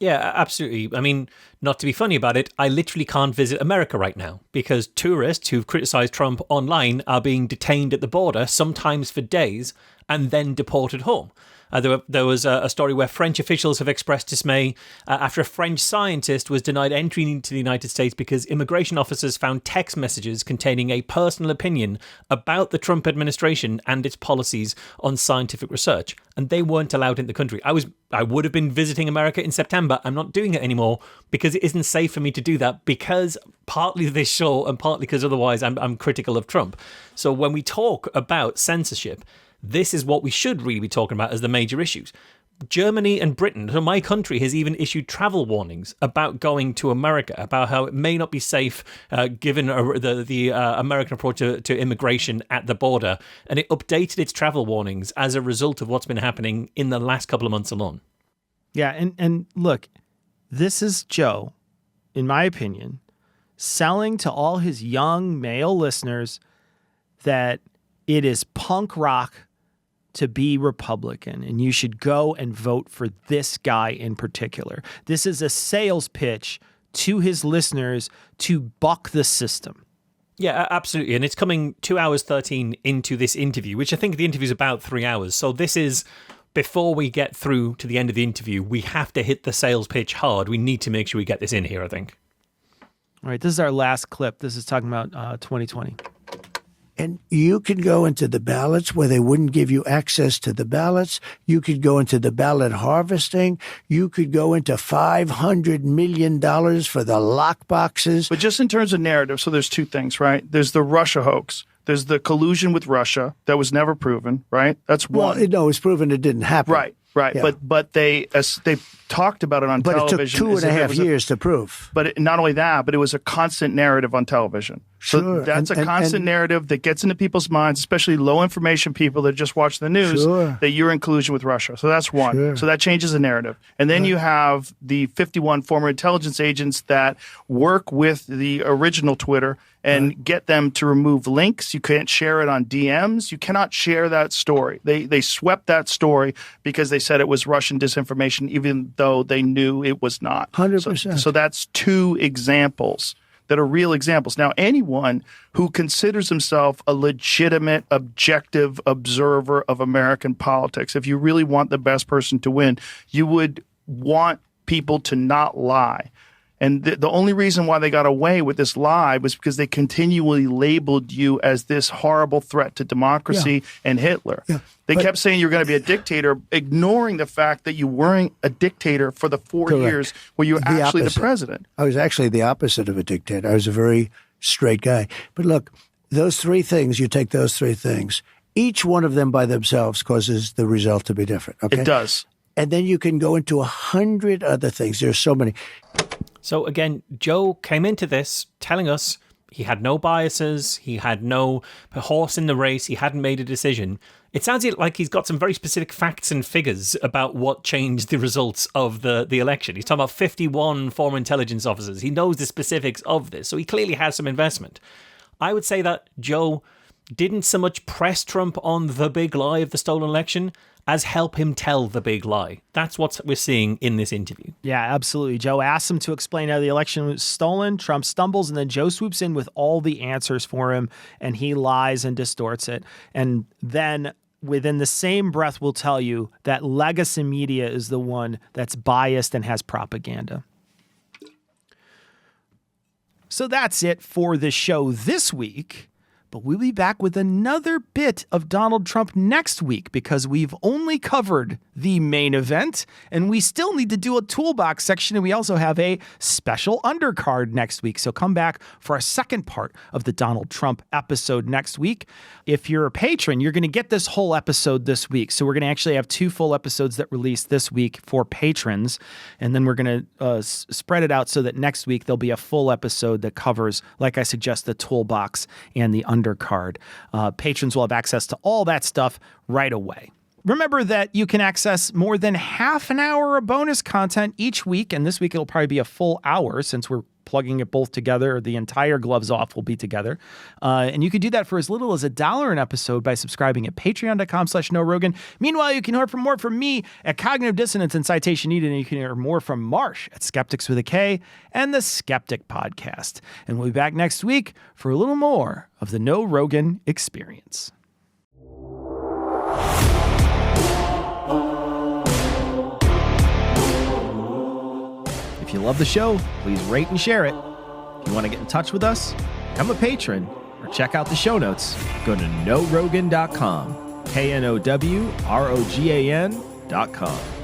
Yeah, absolutely. I mean, not to be funny about it, I literally can't visit America right now because tourists who've criticized Trump online are being detained at the border, sometimes for days, and then deported home. There was a story where French officials have expressed dismay after a French scientist was denied entry into the United States because immigration officers found text messages containing a personal opinion about the Trump administration and its policies on scientific research, and they weren't allowed in the country. I would have been visiting America in September. I'm not doing it anymore because it isn't safe for me to do that, because partly this show and partly because otherwise I'm critical of Trump. So when we talk about censorship, this is what we should really be talking about as the major issues. Germany and Britain, so my country, has even issued travel warnings about going to America, about how it may not be safe given the American approach to immigration at the border. And it updated its travel warnings as a result of what's been happening in the last couple of months alone. Yeah, and look, this is Joe, in my opinion, selling to all his young male listeners that it is punk rock to be Republican, and you should go and vote for this guy in particular. This is a sales pitch to his listeners to buck the system. Yeah, absolutely. And it's coming 2 hours 13 into this interview, which I think the interview is about 3 hours. So this is, before we get through to the end of the interview, we have to hit the sales pitch hard. We need to make sure we get this in here, I think. All right, this is our last clip. This is talking about 2020. And you could go into the ballots where they wouldn't give you access to the ballots. You could go into the ballot harvesting. You could go into $500 million for the lock boxes. But just in terms of narrative, so there's two things, right? There's the Russia hoax. There's the collusion with Russia that was never proven, right? That's one. Well, no, it's proven it didn't happen. Right. Yeah. But they talked about it on television. But it took 2.5 years to prove. But not only that, but it was a constant narrative on television. So sure. that's a constant narrative that gets into people's minds, especially low information people that just watch the news, that you're in collusion with Russia. So that's one. Sure. So that changes the narrative. And then you have the 51 former intelligence agents that work with the original Twitter and get them to remove links. You can't share it on DMs. You cannot share that story. They swept that story because they said it was Russian disinformation, even though they knew it was not. 100%. So that's two examples that are real examples. Now, anyone who considers himself a legitimate, objective observer of American politics, if you really want the best person to win, you would want people to not lie. And the only reason why they got away with this lie was because they continually labeled you as this horrible threat to democracy and Hitler. Yeah. They kept saying you're going to be a dictator, ignoring the fact that you weren't a dictator for the 4 years where you were actually the president. I was actually the opposite of a dictator. I was a very straight guy. But look, those three things, you take those three things, each one of them by themselves causes the result to be different. Okay? It does. And then you can go into 100 other things. There's so many. So again, Joe came into this telling us he had no biases, he had no horse in the race, he hadn't made a decision. It sounds like he's got some very specific facts and figures about what changed the results of the election. He's talking about 51 former intelligence officers. He knows the specifics of this, so he clearly has some investment. I would say that Joe didn't so much press Trump on the big lie of the stolen election as help him tell the big lie. That's what we're seeing in this interview. Yeah, absolutely. Joe asks him to explain how the election was stolen. Trump stumbles, and then Joe swoops in with all the answers for him, and he lies and distorts it. And then within the same breath will tell you that legacy media is the one that's biased and has propaganda. So that's it for the show this week. But we'll be back with another bit of Donald Trump next week because we've only covered the main event and we still need to do a toolbox section, and we also have a special undercard next week. So come back for our second part of the Donald Trump episode next week. If you're a patron, you're going to get this whole episode this week. So we're going to actually have 2 full episodes that release this week for patrons, and then we're going to spread it out so that next week there'll be a full episode that covers, like I suggest, the toolbox and the undercard. Patrons will have access to all that stuff right away. Remember that you can access more than half an hour of bonus content each week, and this week it'll probably be a full hour since we're plugging it both together. The entire Gloves Off will be together. And you can do that for as little as $1 an episode by subscribing at patreon.com/NoRogan. Meanwhile, you can hear more from me at Cognitive Dissonance and Citation Needed, and you can hear more from Marsh at Skeptics with a K and the Skeptic Podcast. And we'll be back next week for a little more of the No Rogan experience. If you love the show, please rate and share it. If you want to get in touch with us, become a patron, or check out the show notes, go to norogan.com, KNOWROGAN.com.